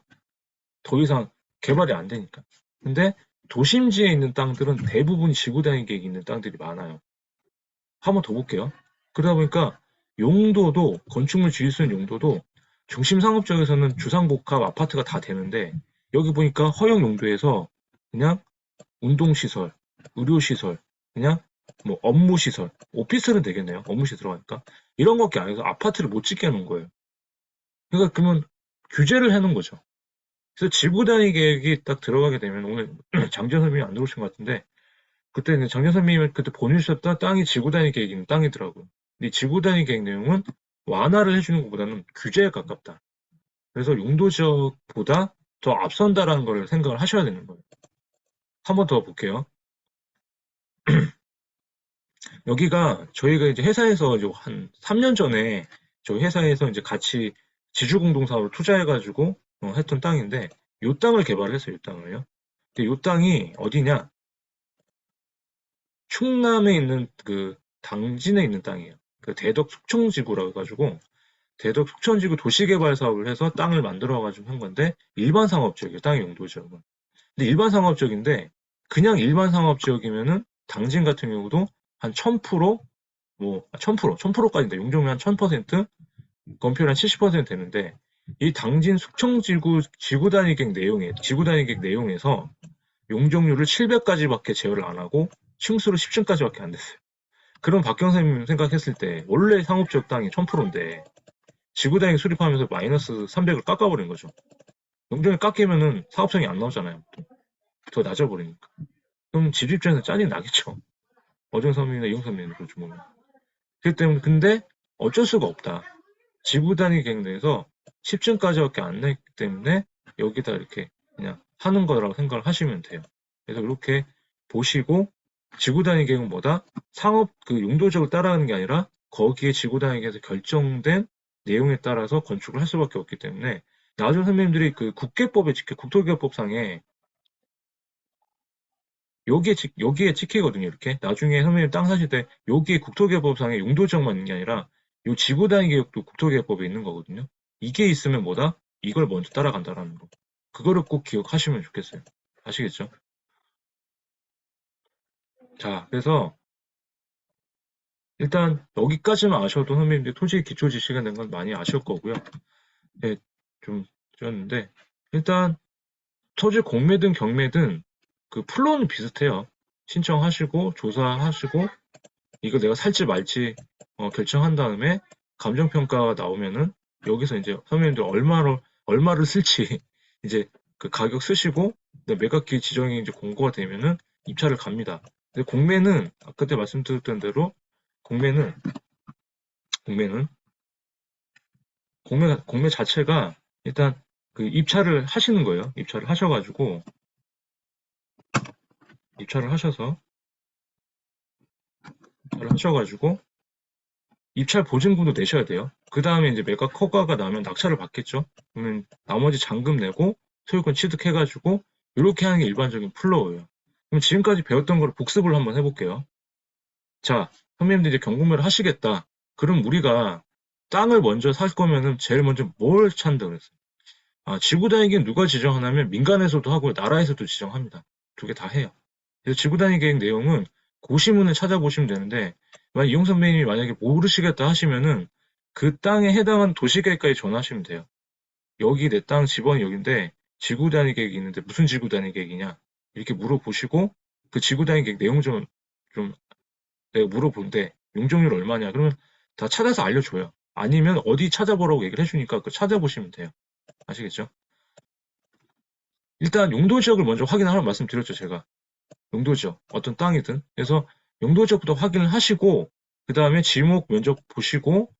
[SPEAKER 1] 더 이상 개발이 안 되니까. 근데 도심지에 있는 땅들은 대부분 지구 단위 계획이 있는 땅들이 많아요. 한번 더 볼게요. 그러다 보니까 용도도 건축물 지을 수 있는 용도도 중심 상업지역에서는 주상복합 아파트가 다 되는데 여기 보니까 허용 용도에서 그냥 운동시설, 의료시설, 그냥 뭐 업무시설, 오피스텔은 되겠네요. 업무실 들어가니까. 이런 것밖에 안 해서 아파트를 못 짓게 해놓은 거예요. 그러니까 그러면 규제를 해놓은 거죠. 그래서 지구 단위 계획이 딱 들어가게 되면 오늘 장재선 선생님이 안 들어오신 것 같은데 그때 장재선 선생님이 그때 보내주셨던 땅이 지구 단위 계획 있는 땅이더라고요. 근데 지구 단위 계획 내용은 완화를 해주는 것보다는 규제에 가깝다. 그래서 용도 지역보다 더 앞선다라는 걸 생각을 하셔야 되는 거예요. 한 번 더 볼게요. 여기가 저희가 이제 회사에서 이제 한 3년 전에 저희 회사에서 이제 같이 지주공동사업을 투자해가지고 했던 땅인데 이 땅을 개발을 했어요. 이 땅을요. 근데 이 땅이 어디냐? 충남에 있는 그 당진에 있는 땅이에요. 그 대덕 숙청지구라고 해가지고 대덕 속천지구 도시개발 사업을 해서 땅을 만들어가지고 한 건데 일반 상업지역이에요. 땅의 용도지역은. 근데 일반 상업지역인데 그냥 일반 상업지역이면은 당진 같은 경우도 한 1000%, 뭐 1000%까지인데 용적률 한 1000%, 건폐율 한 70% 되는데 이 당진 숙청지구 지구 단위 계획 내용에서 용적률을 700까지밖에 제어를 안 하고 층수를 10층까지밖에 안 됐어요. 그럼 박경선님 생각했을 때 원래 상업지역 땅이 1000%인데 지구단위 수립하면서 마이너스 300을 깎아버린 거죠. 용적률 깎이면은 사업성이 안 나오잖아요. 더 낮아버리니까. 그럼 집 입장에서 짜증이 나겠죠. 어정선민이나 이용선민은 그렇죠. 뭐. 그렇기 때문에 근데 어쩔 수가 없다. 지구 단위 계획 내에서 10층까지밖에 안 냈기 때문에 여기다 이렇게 그냥 하는 거라고 생각을 하시면 돼요. 그래서 이렇게 보시고 지구 단위 계획은 뭐다? 상업 그 용도적을 따라가는 게 아니라 거기에 지구 단위 계획에서 결정된 내용에 따라서 건축을 할 수밖에 없기 때문에 나중 선생님들이 그 국계법에 국토개혁법상에 여기에 찍히거든요, 이렇게. 나중에 선생님 땅 사실 때, 여기에 국토개혁법상의 용도지역만 있는 게 아니라, 요 지구단위 계획도 국토개혁법에 있는 거거든요. 이게 있으면 뭐다? 이걸 먼저 따라간다라는 거. 그거를 꼭 기억하시면 좋겠어요. 아시겠죠? 자, 그래서, 일단, 여기까지만 아셔도 선생님들 토지 기초 지식이 된 건 많이 아실 거고요. 네, 좀, 였는데, 일단, 토지 공매든 경매든, 그 플로우는 비슷해요. 신청하시고, 조사하시고, 이거 내가 살지 말지 결정한 다음에 감정평가가 나오면은 여기서 이제 선생님들 얼마를 쓸지 이제 그 가격 쓰시고 매각기 지정이 이제 공고가 되면은 입찰을 갑니다. 근데 공매는 아까 때 말씀드렸던 대로 공매는 공매는 공매 자체가 일단 그 입찰을 하시는 거예요. 입찰을 하셔가지고 입찰을 하셔서 입찰을 하셔가지고 입찰 보증금도 내셔야 돼요. 그 다음에 이제 매각 허가가 나면 낙찰을 받겠죠. 그러면 나머지 잔금 내고 소유권 취득해가지고 이렇게 하는 게 일반적인 플로우예요. 그럼 지금까지 배웠던 걸 복습을 한번 해볼게요. 자, 선생님들 이제 경공매를 하시겠다. 그럼 우리가 땅을 먼저 살 거면은 제일 먼저 뭘 찾는다 그랬어요. 아, 지구단위계획 누가 지정하냐면 민간에서도 하고 나라에서도 지정합니다. 두 개 다 해요. 그래서 지구단위계획 내용은 고시문을 찾아보시면 되는데 만약 이용 선배님이 만약에 모르시겠다 하시면은 그 땅에 해당하는 도시계획까지 전화하시면 돼요. 여기 내 땅 지번이 여기인데 지구단위계획이 있는데 무슨 지구단위계획이냐 이렇게 물어보시고 그 지구단위계획 내용 좀 내가 물어본데 용적률 얼마냐 그러면 다 찾아서 알려줘요. 아니면 어디 찾아보라고 얘기를 해주니까 그 찾아보시면 돼요. 아시겠죠? 일단 용도지역을 먼저 확인하라고 말씀드렸죠, 제가. 용도지역, 어떤 땅이든. 그래서 용도지역부터 확인을 하시고, 그 다음에 지목 면적 보시고,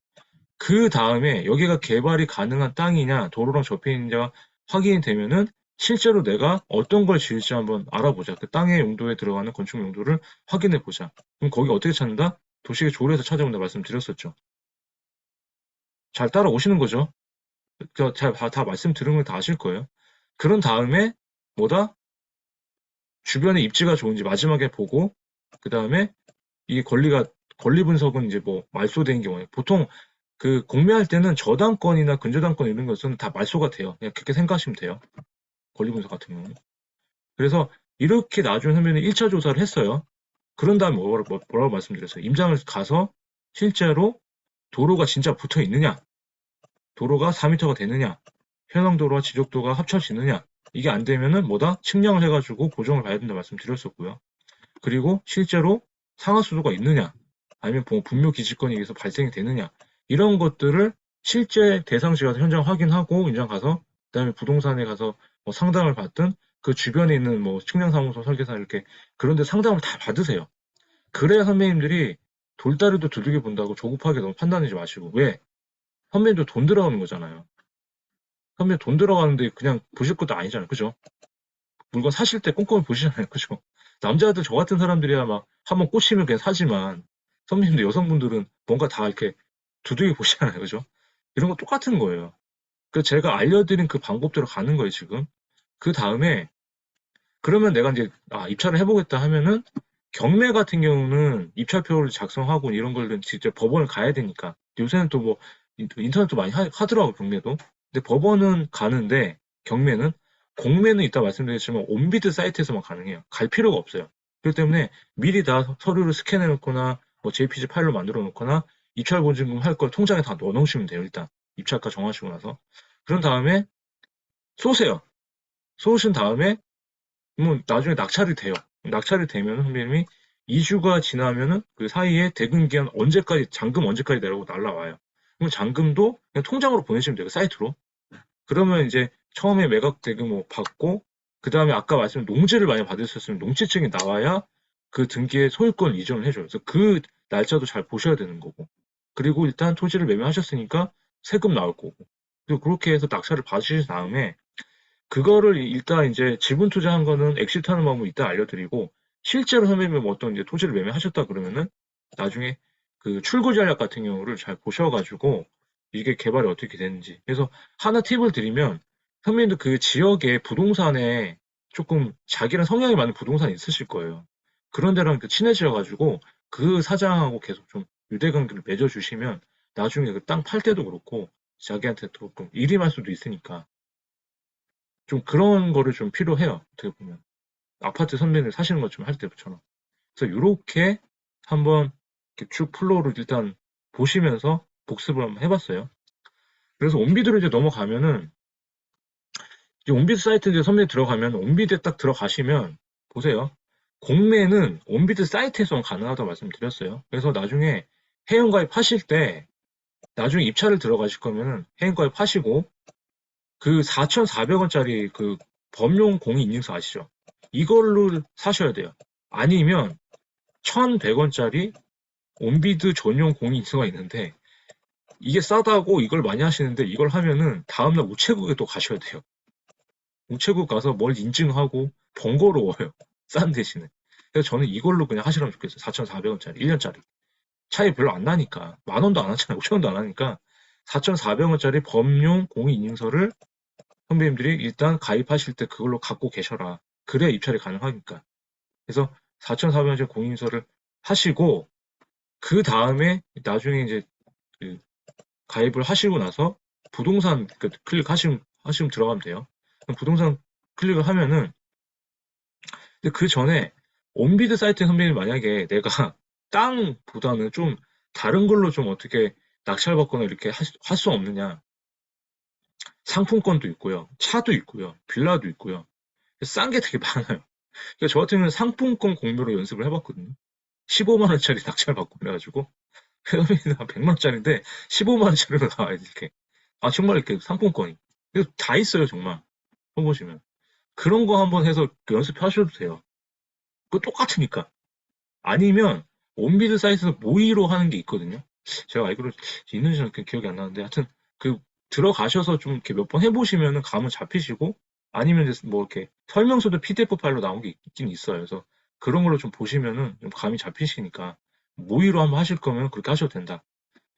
[SPEAKER 1] 그 다음에 여기가 개발이 가능한 땅이냐, 도로랑 접해 있느냐 확인이 되면은 실제로 내가 어떤 걸 지을지 한번 알아보자. 그 땅의 용도에 들어가는 건축 용도를 확인해 보자. 그럼 거기 어떻게 찾는다? 도시계 조례에서 찾아온다 말씀드렸었죠. 잘 따라오시는 거죠. 다 말씀 들은 걸 다 아실 거예요. 그런 다음에 뭐다? 주변에 입지가 좋은지 마지막에 보고 그 다음에 이 권리 분석은 이제 뭐 말소된 경우에 보통 그 공매할 때는 저당권이나 근저당권 이런 것은 다 말소가 돼요. 그냥 그렇게 생각하시면 돼요. 권리 분석 같은 경우는. 그래서 이렇게 나중에 선배는 1차 조사를 했어요. 그런 다음에 뭐라고 말씀드렸어요. 임장을 가서 실제로 도로가 진짜 붙어 있느냐, 도로가 4m가 되느냐, 현황도로와 지적도가 합쳐지느냐, 이게 안 되면은 뭐다? 측량을 해가지고 고정을 봐야 된다 말씀드렸었고요. 그리고 실제로 상하수도가 있느냐, 아니면 분묘 기지권에 의해서 발생이 되느냐, 이런 것들을 실제 대상지 가서 현장 확인하고 현장 가서 그다음에 부동산에 가서 뭐 상담을 받든 그 주변에 있는 뭐 측량사무소 설계사 이렇게 그런데 상담을 다 받으세요. 그래야 선배님들이 돌다리도 두들겨 본다고 조급하게 너무 판단하지 마시고 왜? 선배님도 돈 들어가는 거잖아요. 선배님 돈 들어가는데 그냥 보실 것도 아니잖아요. 그죠? 물건 사실 때 꼼꼼히 보시잖아요. 그죠? 남자들 저 같은 사람들이야 막 한번 꽂히면 그냥 사지만 선배님들 여성분들은 뭔가 다 이렇게 두들겨 보시잖아요. 그죠? 이런 거 똑같은 거예요. 그 제가 알려드린 그 방법대로 가는 거예요, 지금. 그 다음에 그러면 내가 이제 입찰을 해보겠다 하면은 경매 같은 경우는 입찰표를 작성하고 이런 걸는 직접 법원을 가야 되니까 요새는 또 뭐 인터넷도 많이 하더라고요, 경매도. 근데 법원은 가는데, 경매는, 공매는 이따 말씀드렸지만, 온비드 사이트에서만 가능해요. 갈 필요가 없어요. 그렇기 때문에 미리 다 서류를 스캔해 놓거나, 뭐 JPG 파일로 만들어 놓거나, 입찰 보증금 할 걸 통장에 다 넣어 놓으시면 돼요, 일단. 입찰가 정하시고 나서. 그런 다음에 쏘세요. 쏘신 다음에, 뭐, 나중에 낙찰이 돼요. 낙찰이 되면 선배님이 2주가 지나면은 그 사이에 대금 기한 언제까지, 잔금 언제까지 내라고 날라와요. 그럼 잔금도 그냥 통장으로 보내시면 돼요, 사이트로. 그러면 이제 처음에 매각 대금 뭐 받고, 그 다음에 아까 말씀 농지를 많이 받으셨으면 농지증이 나와야 그 등기에 소유권 이전을 해줘요. 그래서 그 날짜도 잘 보셔야 되는 거고. 그리고 일단 토지를 매매하셨으니까 세금 나올 거고. 그리고 그렇게 해서 낙찰을 받으신 다음에 그거를 일단 이제 지분 투자한 거는 엑시트하는 방법 이따 알려드리고, 실제로 선배님이 뭐 어떤 이제 토지를 매매하셨다 그러면은 나중에 그 출고 전략 같은 경우를 잘 보셔가지고 이게 개발이 어떻게 되는지. 그래서 하나 팁을 드리면, 선배님도 그 지역의 부동산에 조금 자기랑 성향이 맞는 부동산이 있으실 거예요. 그런 데랑 친해지셔가지고 그 사장하고 계속 좀 유대관계를 맺어주시면 나중에 그 땅 팔 때도 그렇고 자기한테 조금 일임할 수도 있으니까. 좀 그런 거를 좀 필요해요. 어떻게 보면. 아파트 선배들 사시는 것처럼 할 때처럼. 그래서 요렇게 한번 이렇게 쭉 플로우를 일단 보시면서 복습을 한번 해봤어요. 그래서 온비드로 이제 넘어가면은, 이제 온비드 사이트 이제 선배님 들어가면, 온비드에 딱 들어가시면, 보세요. 공매는 온비드 사이트에서만 가능하다고 말씀드렸어요. 그래서 나중에 회원가입 하실 때, 나중에 입찰을 들어가실 거면은 회원가입 하시고, 그 4,400원짜리 그 범용 공인인증서 아시죠? 이걸로 사셔야 돼요. 아니면 1,100원짜리 온비드 전용 공인인증서가 있는데 이게 싸다고 이걸 많이 하시는데 이걸 하면은 다음날 우체국에 또 가셔야 돼요. 우체국 가서 뭘 인증하고 번거로워요. 싼 대신에. 그래서 저는 이걸로 그냥 하시라면 좋겠어요. 4,400원짜리, 1년짜리. 차이 별로 안 나니까. 만 원도 안 하잖아요. 5천 원도 안 하니까. 4,400원짜리 범용 공인인증서를 선배님들이 일단 가입하실 때 그걸로 갖고 계셔라. 그래야 입찰이 가능하니까. 그래서 4,400원짜리 공인인서를 하시고, 그 다음에 나중에 이제 그 가입을 하시고 나서 부동산 클릭하시면 들어가면 돼요. 그럼 부동산 클릭을 하면은, 근데 그 전에 온비드 사이트 선배님 만약에 내가 땅보다는 좀 다른 걸로 좀 어떻게 낙찰받거나 이렇게 할 수 없느냐. 상품권도 있고요. 차도 있고요. 빌라도 있고요. 싼 게 되게 많아요. 그러니까 저 같은 경우는 상품권 공유로 연습을 해봤거든요. 15만 원짜리 낙찰 받고 그래가지고 회원비는 한 100만 원짜리인데 15만 원짜리로 나와요 이렇게. 아 정말 이렇게 상품권이. 이거 다 있어요 정말. 해보시면 그런 거 한번 해서 연습하셔도 돼요. 그거 똑같으니까. 아니면 온비드 사이트에서 모의로 하는 게 있거든요. 제가 알기로 있는지는 기억이 안 나는데 하여튼 그 들어가셔서 좀 이렇게 몇 번 해보시면은 감은 잡히시고 아니면 이제 뭐 이렇게 설명서도 PDF 파일로 나온 게 있긴 있어요. 그래서 그런 걸로 좀 보시면은 좀 감이 잡히시니까 모의로 한번 하실 거면 그렇게 하셔도 된다.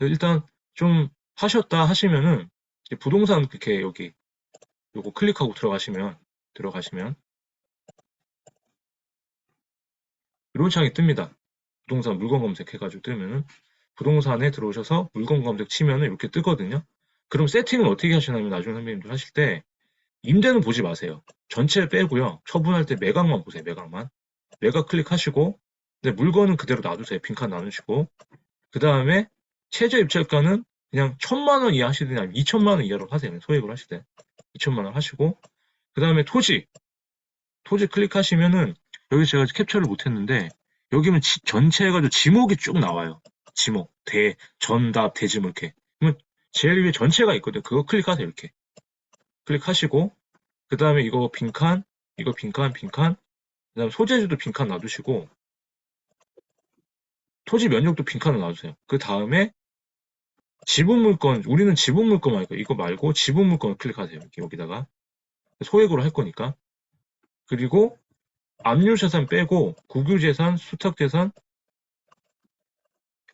[SPEAKER 1] 일단 좀 하셨다 하시면은 이제 부동산 그렇게 여기 요거 클릭하고 들어가시면 이런 창이 뜹니다. 부동산 물건 검색해가지고 뜨면은 부동산에 들어오셔서 물건 검색 치면은 이렇게 뜨거든요. 그럼 세팅을 어떻게 하시냐면 나중에 선배님들 하실 때 임대는 보지 마세요. 전체 빼고요. 처분할 때 매각만 보세요. 매각만. 매각 클릭하시고 근데 물건은 그대로 놔두세요. 빈칸 나누시고 그 다음에 최저 입찰가는 그냥 1,000만 원 이하 하시든 아니면 2천만 원 이하로 하세요. 소액을 하실 때 2천만 원 하시고 그 다음에 토지 클릭하시면은 여기 제가 캡처를 못했는데 여기는 전체 해가지고 지목이 쭉 나와요. 지목, 전답, 대지목 이렇게. 그러면 제일 위에 전체가 있거든요. 그거 클릭하세요. 이렇게 클릭하시고 그 다음에 이거 빈칸, 이거 빈칸, 빈칸. 그 다음에 소재지도 빈칸 놔두시고 토지 면적도 빈칸을 놔주세요. 그 다음에 지분 물건, 우리는 지분 물건 말고 이거 말고 지분 물건을 클릭하세요. 이렇게 여기다가 소액으로 할 거니까. 그리고 압류자산 빼고 국유재산, 수탁재산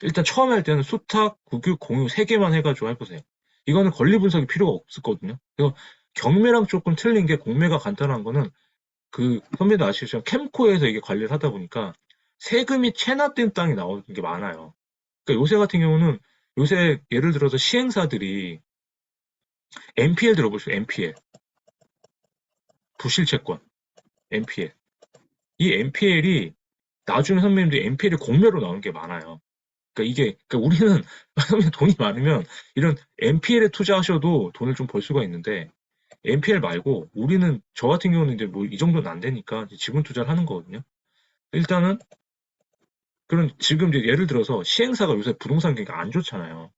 [SPEAKER 1] 일단 처음에 할 때는 수탁, 국유, 공유 3개만 해가지고 해보세요. 이거는 권리 분석이 필요가 없었거든요. 그래서 경매랑 조금 틀린 게 공매가 간단한 거는 그 선배도 아시겠지만 캠코에서 이게 관리를 하다 보니까 세금이 체납된 땅이 나오는 게 많아요. 그러니까 요새 같은 경우는 요새 예를 들어서 시행사들이 NPL 들어보시죠. NPL. 부실채권. NPL. 이 NPL이 나중에 선배님들이 NPL이 공매로 나오는 게 많아요. 그러니까 우리는 선배님 돈이 많으면 이런 NPL에 투자하셔도 돈을 좀 벌 수가 있는데 NPL 말고 우리는 저 같은 경우는 이제 뭐 이 정도는 안 되니까 지분 투자를 하는 거거든요. 일단은 그런 지금 이제 예를 들어서 시행사가 요새 부동산 경기가 안 좋잖아요.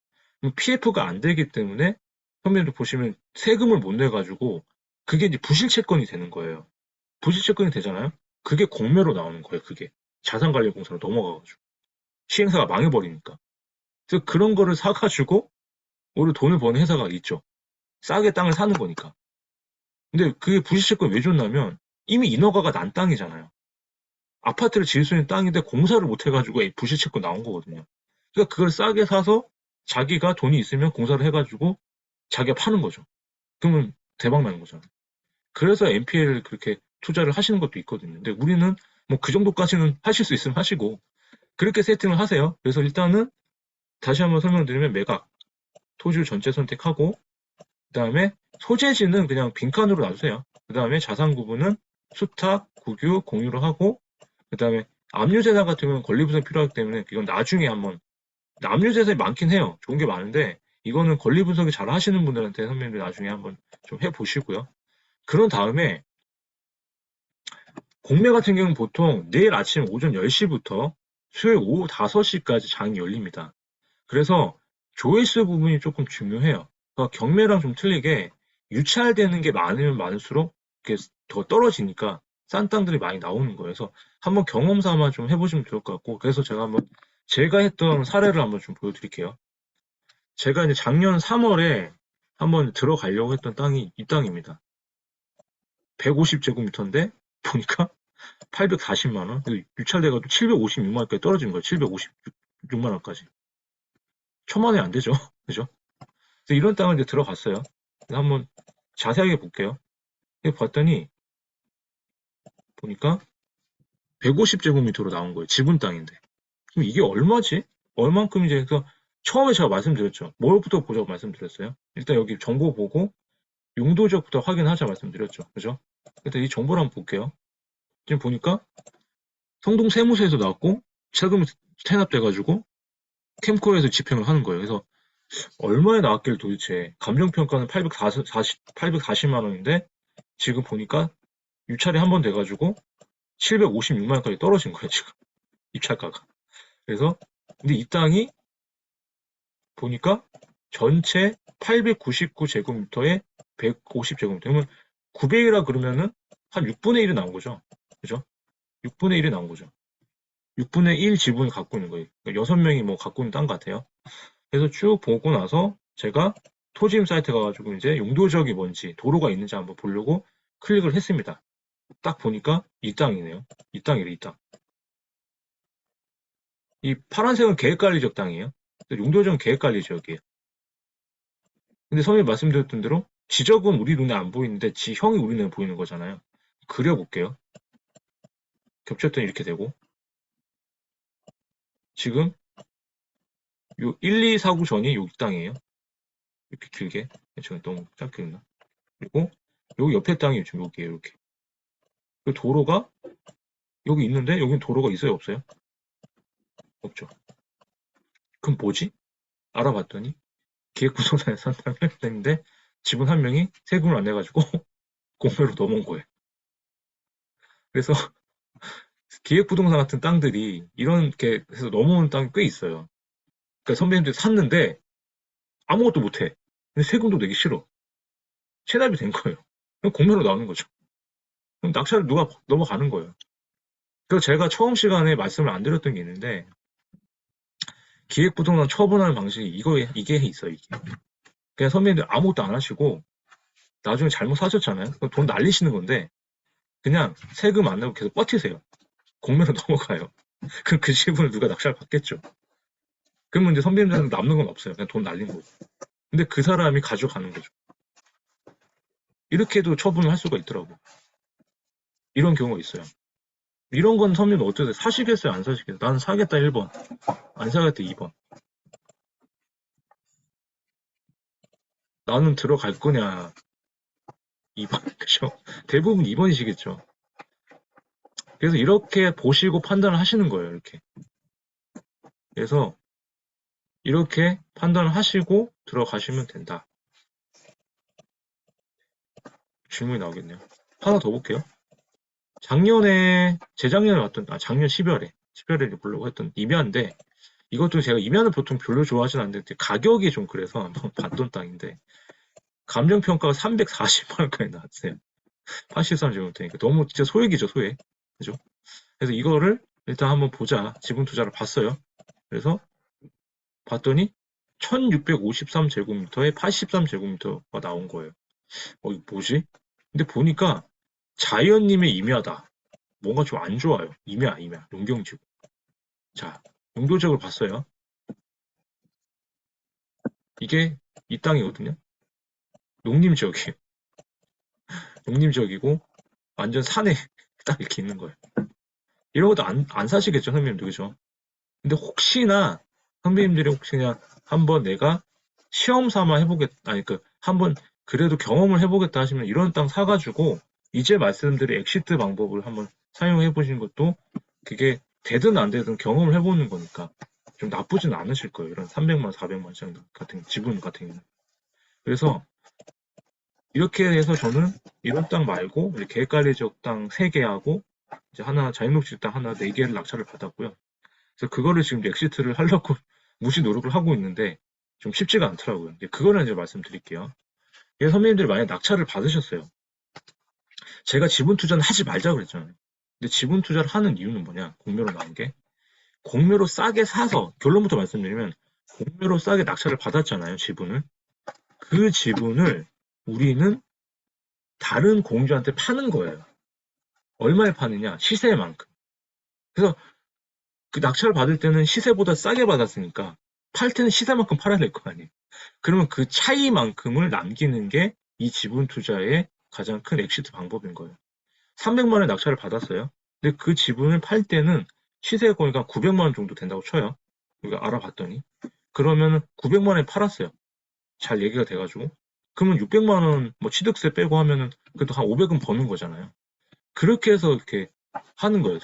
[SPEAKER 1] PF가 안 되기 때문에 선배님들 보시면 세금을 못 내가지고 그게 이제 부실채권이 되는 거예요. 부실채권이 되잖아요. 그게 공매로 나오는 거예요. 그게 자산관리공사로 넘어가가지고 시행사가 망해버리니까. 그래서 그런 거를 사가지고 오히려 돈을 버는 회사가 있죠. 싸게 땅을 사는 거니까. 근데 그게 부실채권이 왜 좋냐면 이미 인허가가 난 땅이잖아요. 아파트를 지을 수 있는 땅인데 공사를 못 해가지고 부실채권 나온 거거든요. 그러니까 그걸 싸게 사서 자기가 돈이 있으면 공사를 해가지고 자기가 파는 거죠. 그러면 대박 나는 거잖아요. 그래서 NPL을 그렇게 투자를 하시는 것도 있거든요. 근데 우리는 뭐 그 정도까지는 하실 수 있으면 하시고 그렇게 세팅을 하세요. 그래서 일단은 다시 한번 설명드리면 매각, 토지를 전체 선택하고 그다음에 소재지는 그냥 빈칸으로 놔두세요. 그다음에 자산 구분은 수탁, 국유, 공유로 하고 그다음에 압류재산 같은 경우는 권리분석이 필요하기 때문에 이건 나중에 한번 압류재산이 많긴 해요. 좋은 게 많은데 이거는 권리분석이 잘 하시는 분들한테 선배님들 나중에 한번 좀 해보시고요. 그런 다음에 공매 같은 경우는 보통 내일 아침 오전 10시부터 수요일 오후 5시까지 장이 열립니다. 그래서 조회수 부분이 조금 중요해요. 그러니까 경매랑 좀 틀리게 유찰되는 게 많으면 많을수록 더 떨어지니까 싼 땅들이 많이 나오는 거예요. 그래서 한번 경험 삼아 좀 해보시면 좋을 것 같고, 그래서 제가 했던 사례를 한번 좀 보여드릴게요. 제가 이제 작년 3월에 한번 들어가려고 했던 땅이 이 땅입니다. 150제곱미터인데 보니까 840만 원, 유찰돼가지고 756만 원까지 떨어진 거예요. 756만 원까지. 1000만 원이 안 되죠. 그죠? 그래서 이런 땅을 이제 들어갔어요. 한번 자세하게 볼게요. 봤더니 보니까 150제곱미터로 나온 거예요. 지분 땅인데. 그럼 이게 얼마지? 얼만큼이지? 그래서 처음에 제가 말씀드렸죠. 뭘부터 보자고 말씀드렸어요. 일단 여기 정보 보고 용도지역부터 확인하자 말씀드렸죠. 그죠? 일단 이 정보를 한번 볼게요. 지금 보니까 성동 세무서에서 나왔고 세금이 체납돼가지고 캠코에서 집행을 하는 거예요. 그래서 얼마에 나왔길 도대체 감정평가는 840만 원인데 지금 보니까 유찰이 한 번 돼가지고 756만 원까지 떨어진 거예요, 지금. 입찰가가. 그래서 근데 이 땅이 보니까 전체 899제곱미터에 150제곱미터면 900이라 그러면은 한 6분의 1이 나온 거죠. 그죠? 6분의 1이 나온 거죠. 6분의 1 지분을 갖고 있는 거예요. 그러니까 6명이 뭐 갖고 있는 땅 같아요. 그래서 쭉 보고 나서 제가 토지임 사이트 가가지고 이제 용도지역이 뭔지 도로가 있는지 한번 보려고 클릭을 했습니다. 딱 보니까 이 땅이네요. 이 땅이래, 이 땅. 이 파란색은 계획관리지역 땅이에요. 용도지역은 계획관리지역이에요. 근데 선생님 말씀드렸던 대로 지적은 우리 눈에 안 보이는데 지형이 우리 눈에 보이는 거잖아요. 그려볼게요. 겹쳤더니 이렇게 되고 지금 요 1, 2, 4구 전이 여기 땅이에요. 이렇게 길게. 제가 너무 짧게 했나? 그리고 여기 옆에 땅이 지금 여기에요. 이렇게. 그 도로가 여기 있는데 여기는 도로가 있어요? 없어요? 없죠. 그럼 뭐지? 알아봤더니 기획부동산에 산 땅을 했는데 직원 한 명이 세금을 안 내가지고 공매로 넘어온 거예요. 그래서 기획부동산 같은 땅들이 이렇게 해서 넘어오는 땅이 꽤 있어요. 그러니까 선배님들이 샀는데 아무것도 못해. 근데 세금도 내기 싫어. 체납이 된 거예요. 그럼 공매로 나오는 거죠. 그럼 낙찰을 누가 넘어가는 거예요. 그래서 제가 처음 시간에 말씀을 안 드렸던 게 있는데 기획부동산 처분하는 방식이 이게 있어요. 이게. 그냥 선배님들 아무것도 안 하시고 나중에 잘못 사셨잖아요. 그럼 돈 날리시는 건데 그냥 세금 안 내고 계속 버티세요. 공매로 넘어가요. 그럼 그 지분을 누가 낙찰 받겠죠. 그러면 이제 선배님들은 남는 건 없어요. 그냥 돈 날린 거고. 근데 그 사람이 가져가는 거죠. 이렇게도 처분을 할 수가 있더라고. 이런 경우가 있어요. 이런 건 선배님 어떠세요? 사시겠어요? 안 사시겠어요? 나는 사겠다 1번. 안 사겠다 2번. 나는 들어갈 거냐. 2번, 그죠? 대부분 2번이시겠죠. 그래서 이렇게 보시고 판단을 하시는 거예요, 이렇게. 그래서 이렇게 판단을 하시고 들어가시면 된다. 질문이 나오겠네요. 하나 더 볼게요. 재작년에 왔던, 작년 12월에 보려고 했던 임야인데, 이것도 제가 임야는 보통 별로 좋아하진 않는데, 가격이 좀 그래서 한번 봤던 땅인데, 감정평가가 340만 원까지 나왔어요. 83제곱미터니까 너무 진짜 소액이죠, 소액. 그죠? 그래서 이거를 일단 한번 보자. 지분 투자를 봤어요. 그래서 봤더니 1653제곱미터에 83제곱미터가 나온 거예요. 이거 뭐지? 근데 보니까 자연님의 임야다. 뭔가 좀 안 좋아요. 임야, 농경지구. 자, 용도적으로 봤어요. 이게 이 땅이거든요. 농림지역이에요. 농림지역이고 완전 산에 딱 이렇게 있는 거예요. 이런 것도 안 사시겠죠, 선배님들, 그죠? 근데 혹시나 선배님들이 혹시 그냥 한번 내가 시험 삼아 해보겠다, 한번 그래도 경험을 해보겠다 하시면 이런 땅 사가지고 이제 말씀드린 엑시트 방법을 한번 사용해 보시는 것도 그게 되든 안 되든 경험을 해보는 거니까 좀 나쁘진 않으실 거예요. 이런 300만, 400만 정도 같은 지분 같은 경우는. 그래서 이렇게 해서 저는 이런 땅 말고 계획관리 지역 땅 3개하고 이제 하나 자연녹지 땅 하나 4개를 낙찰을 받았고요. 그래서 그거를 지금 엑시트를 하려고 무시 노력을 하고 있는데 좀 쉽지가 않더라고요. 그거는 이제 말씀드릴게요. 선배님들이 만약에 낙찰을 받으셨어요. 제가 지분 투자는 하지 말자 그랬잖아요. 근데 지분 투자를 하는 이유는 뭐냐? 공매로 나온 게. 공매로 싸게 사서, 결론부터 말씀드리면, 공매로 싸게 낙찰을 받았잖아요, 지분을. 그 지분을 우리는 다른 공주한테 파는 거예요. 얼마에 파느냐? 시세만큼. 그래서 그 낙찰을 받을 때는 시세보다 싸게 받았으니까 팔 때는 시세만큼 팔아야 될 거 아니에요. 그러면 그 차이만큼을 남기는 게 이 지분 투자의 가장 큰 엑시트 방법인 거예요. 300만 원 낙찰을 받았어요. 근데 그 지분을 팔 때는 시세가 거의 900만 원 정도 된다고 쳐요. 우리가 알아봤더니. 그러면 900만 원에 팔았어요. 잘 얘기가 돼가지고. 그러면 600만 원 뭐 취득세 빼고 하면은 그래도 한 500은 버는 거잖아요. 그렇게 해서 이렇게 하는 거예요.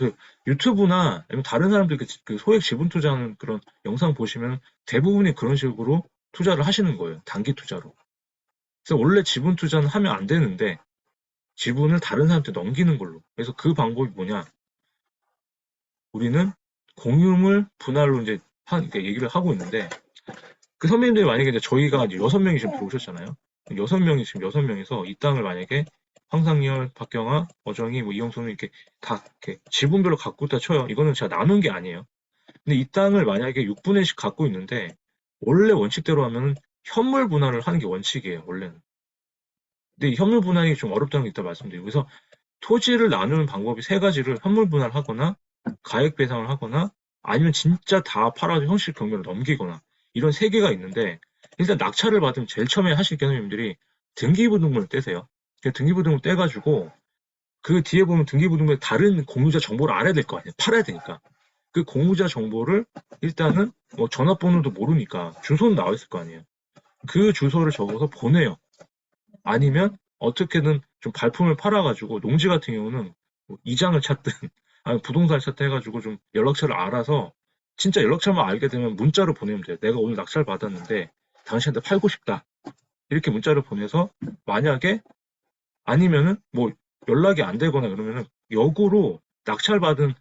[SPEAKER 1] 유튜브나 아니면 다른 사람들 그 소액 지분 투자하는 그런 영상 보시면 대부분이 그런 식으로 투자를 하시는 거예요. 단기 투자로. 그래서 원래 지분 투자는 하면 안 되는데 지분을 다른 사람한테 넘기는 걸로. 그래서 그 방법이 뭐냐? 우리는 공유물 분할로 이제 얘기를 하고 있는데 그 선배님들이 만약에 이제 저희가 이제 6명이 지금 들어오셨잖아요. 6명이 지금 6명이서 이 땅을 만약에 황상열, 박경아, 어정이, 뭐 이영수는 이렇게 다 이렇게 지분별로 갖고 있다 쳐요. 이거는 제가 나눈 게 아니에요. 근데 이 땅을 만약에 6분의 1씩 갖고 있는데 원래 원칙대로 하면 현물 분할을 하는 게 원칙이에요. 원래는. 근데 이 현물 분할이 좀 어렵다는 게 있다 말씀드리고 그래서 토지를 나누는 방법이 3가지를 현물 분할하거나 가액 배상을 하거나 아니면 진짜 다 팔아서 형식 경매로 넘기거나 이런 3개가 있는데 일단 낙찰을 받으면 제일 처음에 하실 개념님들이 등기부등본을 떼세요. 등기부등본 떼가지고 그 뒤에 보면 등기부등본에 다른 공유자 정보를 알아야 될 거 아니에요. 팔아야 되니까. 그 공유자 정보를 일단은 뭐 전화번호도 모르니까 주소는 나와 있을 거 아니에요. 그 주소를 적어서 보내요. 아니면 어떻게든 좀 발품을 팔아가지고 농지 같은 경우는 뭐 이장을 찾든 아니면 부동산을 찾든 해가지고 좀 연락처를 알아서 진짜 연락처만 알게 되면 문자로 보내면 돼요. 내가 오늘 낙찰 받았는데 당신한테 팔고 싶다. 이렇게 문자를 보내서 만약에 아니면은 뭐 연락이 안 되거나 그러면은 역으로 낙찰 받은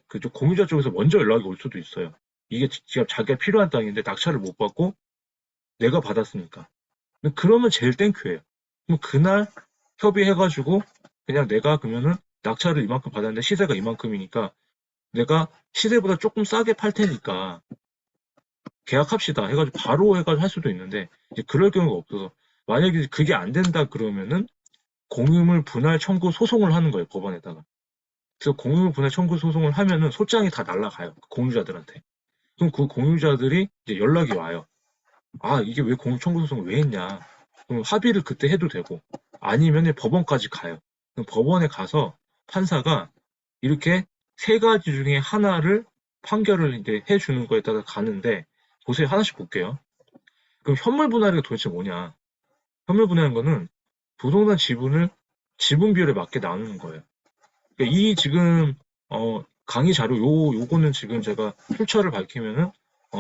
[SPEAKER 1] 그쪽 공유자 쪽에서 먼저 연락이 올 수도 있어요. 이게 지금 자기가 필요한 땅인데 낙찰을 못 받고 내가 받았으니까. 그러면 제일 땡큐예요. 그럼 그날 협의해가지고 그냥 내가 그러면은 낙찰을 이만큼 받았는데 시세가 이만큼이니까 내가 시세보다 조금 싸게 팔 테니까 계약합시다 해가지고 바로 해가지고 할 수도 있는데 이제 그럴 경우가 없어서 만약에 그게 안 된다 그러면은 공유물 분할 청구 소송을 하는 거예요 법원에다가. 그래서 공유물 분할 청구 소송을 하면은 소장이 다 날라가요 공유자들한테. 그럼 그 공유자들이 이제 연락이 와요. 아 이게 왜 공유 청구 소송을 왜 했냐? 그럼 합의를 그때 해도 되고 아니면 법원까지 가요. 그럼 법원에 가서 판사가 이렇게 3가지 중에 하나를 판결을 이제 해주는 거에 따라 가는데 보세요. 하나씩 볼게요. 그럼 현물 분할이 도대체 뭐냐? 현물 분할인 거는 부동산 지분을 지분 비율에 맞게 나누는 거예요. 그러니까 이 지금 강의 자료 요거는 지금 제가 출처를 밝히면은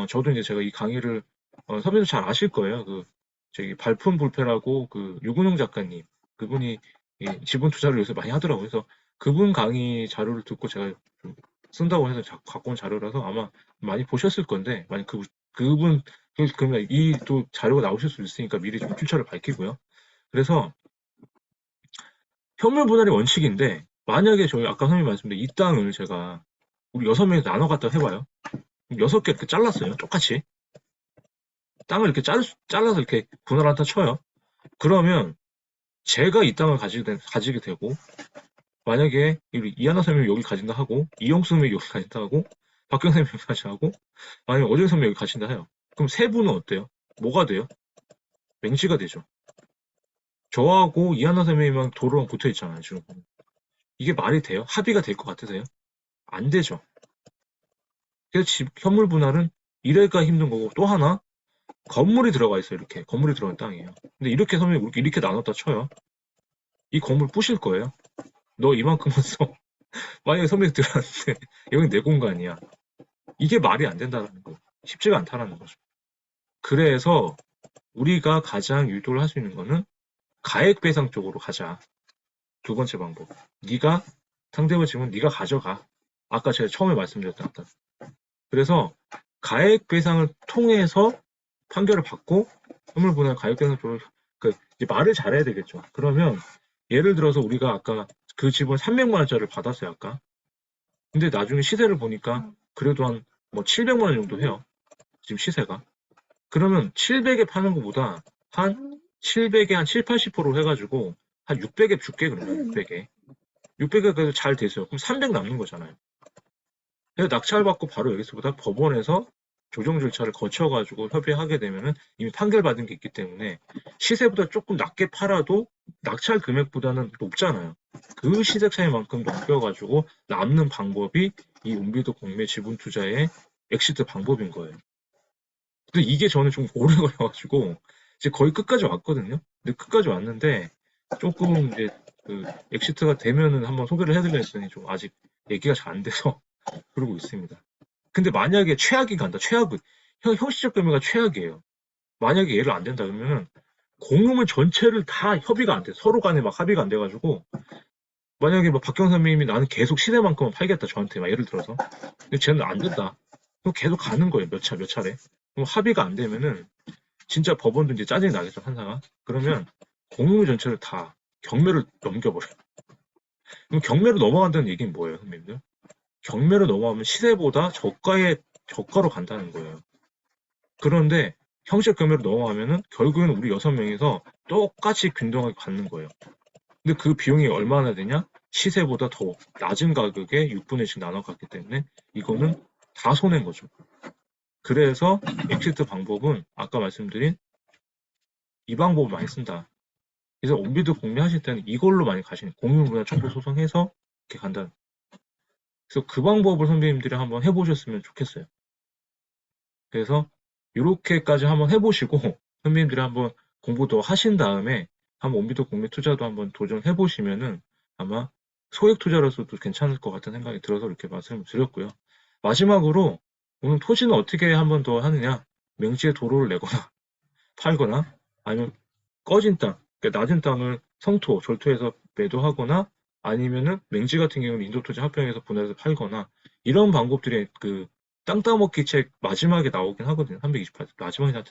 [SPEAKER 1] 저도 이제 제가 이 강의를 선배도 잘 아실 거예요. 그 저기 발품 불패라고 그 유근용 작가님 그분이 이 지분 투자를 요새 많이 하더라고요. 그래서 그분 강의 자료를 듣고 제가 좀 쓴다고 해서 갖고 온 자료라서 아마 많이 보셨을 건데 만약 그분 그러면 이 또 자료가 나오실 수 있으니까 미리 좀 출처를 밝히고요. 그래서 현물 분할이 원칙인데 만약에 저희 아까 선생님 말씀드린 이 땅을 제가 우리 6명이 나눠 갖다 해봐요. 6개 이렇게 잘랐어요. 똑같이. 땅을 이렇게 잘라서 이렇게 분할한다 쳐요. 그러면 제가 이 땅을 가지게 되고 만약에 이하나 선생님이 여기 가진다 하고 이영수 선생님이 여기 가진다 하고 박경 선생님이 여기 가진다 하고 만약에 어정 선생님이 여기 가진다 해요. 그럼 세 분은 어때요? 뭐가 돼요? 맹지가 되죠. 저하고 이하나 선생님이랑 도로랑 붙어 있잖아요. 지금. 이게 말이 돼요? 합의가 될 것 같으세요? 안 되죠. 그래서 현물 분할은 이래가 힘든 거고 또 하나 건물이 들어가 있어요. 이렇게 건물이 들어간 땅이에요. 근데 이렇게 선생님 이렇게 나눴다 쳐요. 이 건물 부실 거예요. 너 이만큼만 써. 만약에 선배님 들어왔는데 여기 내 공간이야. 이게 말이 안 된다는 거. 쉽지가 않다라는 거죠. 그래서 우리가 가장 유도를 할 수 있는 거는 가액 배상 쪽으로 가자. 두 번째 방법. 네가 상대방 지분 네가 가져가. 아까 제가 처음에 말씀드렸던 아까. 그래서 가액 배상을 통해서 판결을 받고 선물 분할 가액 배상 쪽으로 이제 말을 잘해야 되겠죠. 그러면 예를 들어서 우리가 아까 그 집은 300만 원짜리를 받았어요, 아까. 근데 나중에 시세를 보니까 그래도 한 뭐 700만 원 정도 해요. 지금 시세가. 그러면 700에 파는 것보다 한 700에 한 7, 80% 해가지고 한 600에 줄게 그러면 600에. 600에 그래도 잘 되세요. 그럼 300 남는 거잖아요. 그래서 낙찰받고 바로 여기서보다 법원에서 조정 절차를 거쳐가지고 협의하게 되면은 이미 판결받은 게 있기 때문에 시세보다 조금 낮게 팔아도 낙찰 금액보다는 높잖아요. 그 시세 차이만큼 넘겨가지고 남는 방법이 이 은비도 공매 지분 투자의 엑시트 방법인 거예요. 근데 이게 저는 좀 오래 걸려가지고 이제 거의 끝까지 왔거든요. 근데 끝까지 왔는데 조금 이제 그 엑시트가 되면은 한번 소개를 해드려 했더니 좀 아직 얘기가 잘 안 돼서 그러고 있습니다. 근데 만약에 최악이 간다. 최악은 형식적 금액가 최악이에요. 만약에 얘를 안 된다 그러면은 공유물 전체를 다 협의가 안 돼. 서로 간에 막 합의가 안 돼가지고 만약에 뭐 박경 선배님이 나는 계속 시세만큼은 팔겠다 저한테 막 예를 들어서 근데 쟤는 안 된다. 그럼 계속 가는 거예요. 몇 차례. 그럼 합의가 안 되면은 진짜 법원도 이제 짜증이 나겠죠 판사가. 그러면 공유물 전체를 다 경매를 넘겨버려요. 그럼 경매로 넘어간다는 얘기는 뭐예요, 선배님들? 경매로 넘어가면 시세보다 저가로 간다는 거예요. 그런데 형식 경매로 넘어가면은 결국에는 우리 6명이서 똑같이 균등하게 받는 거예요. 근데 그 비용이 얼마나 되냐? 시세보다 더 낮은 가격에 6분의 1씩 나눠 갔기 때문에 이거는 다 손해인 거죠. 그래서 엑시트 방법은 아까 말씀드린 이 방법을 많이 쓴다. 그래서 온비도 공매하실 때는 이걸로 많이 가시는 공유문화 청구 소송해서 이렇게 간다. 그래서 그 방법을 선배님들이 한번 해보셨으면 좋겠어요. 그래서 이렇게까지 한번 해보시고 선배님들이 한번 공부 더 하신 다음에 한번 온비도 공매 투자도 한번 도전해 보시면은 아마 소액 투자로서도 괜찮을 것 같은 생각이 들어서 이렇게 말씀을 드렸고요. 마지막으로 오늘 토지는 어떻게 한번 더 하느냐? 맹지에 도로를 내거나 팔거나 아니면 꺼진 땅, 그러니까 낮은 땅을 성토, 절토해서 매도하거나 아니면은 맹지 같은 경우는 인도토지 합병해서 분할해서 팔거나 이런 방법들이 그 땅 따먹기 책 마지막에 나오긴 하거든요. 328 마지막에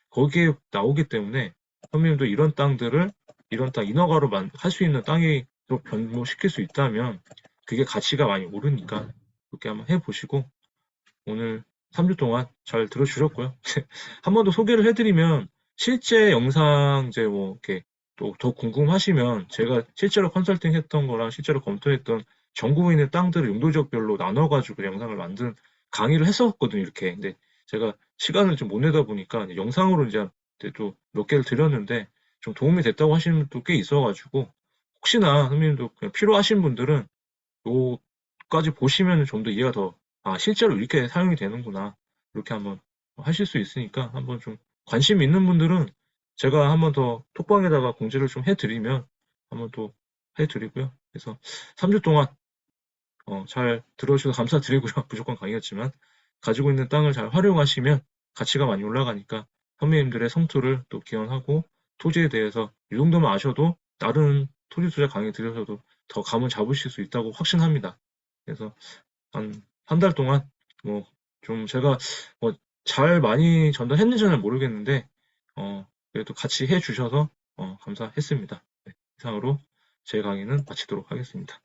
[SPEAKER 1] 거기에 나오기 때문에 선생님도 이런 땅들을 이런 땅 인허가로 할 수 있는 땅이 또 변모시킬 수 있다면 그게 가치가 많이 오르니까 그렇게 한번 해보시고 오늘 3주 동안 잘 들어주셨고요. 한 번 더 소개를 해드리면 실제 영상 이제 뭐 이렇게 또 더 궁금하시면 제가 실제로 컨설팅 했던 거랑 실제로 검토했던 전국에 있는 땅들을 용도지역별로 나눠가지고 영상을 만든 강의를 했었거든요. 이렇게. 근데 제가 시간을 좀 못 내다 보니까 영상으로 이제 또 몇 개를 드렸는데 좀 도움이 됐다고 하시는 분도 꽤 있어가지고 혹시나 선생님도 그냥 필요하신 분들은 요까지 보시면 좀 더 이해가 더, 아, 실제로 이렇게 사용이 되는구나. 이렇게 한번 하실 수 있으니까 한번 좀 관심 있는 분들은 제가 한번 더 톡방에다가 공지를 좀 해드리면 한번 또 해드리고요. 그래서 3주 동안 잘 들어주셔서 감사드리고요. 무조건 강의였지만 가지고 있는 땅을 잘 활용하시면 가치가 많이 올라가니까 선배님들의 성토를 또 기원하고 토지에 대해서 이 정도만 아셔도 다른 토지 투자 강의 들으셔도 더 감을 잡으실 수 있다고 확신합니다. 그래서 한 달 동안 뭐 좀 제가 뭐 잘 많이 전달했는지는 모르겠는데 그래도 같이 해주셔서 감사했습니다. 네, 이상으로 제 강의는 마치도록 하겠습니다.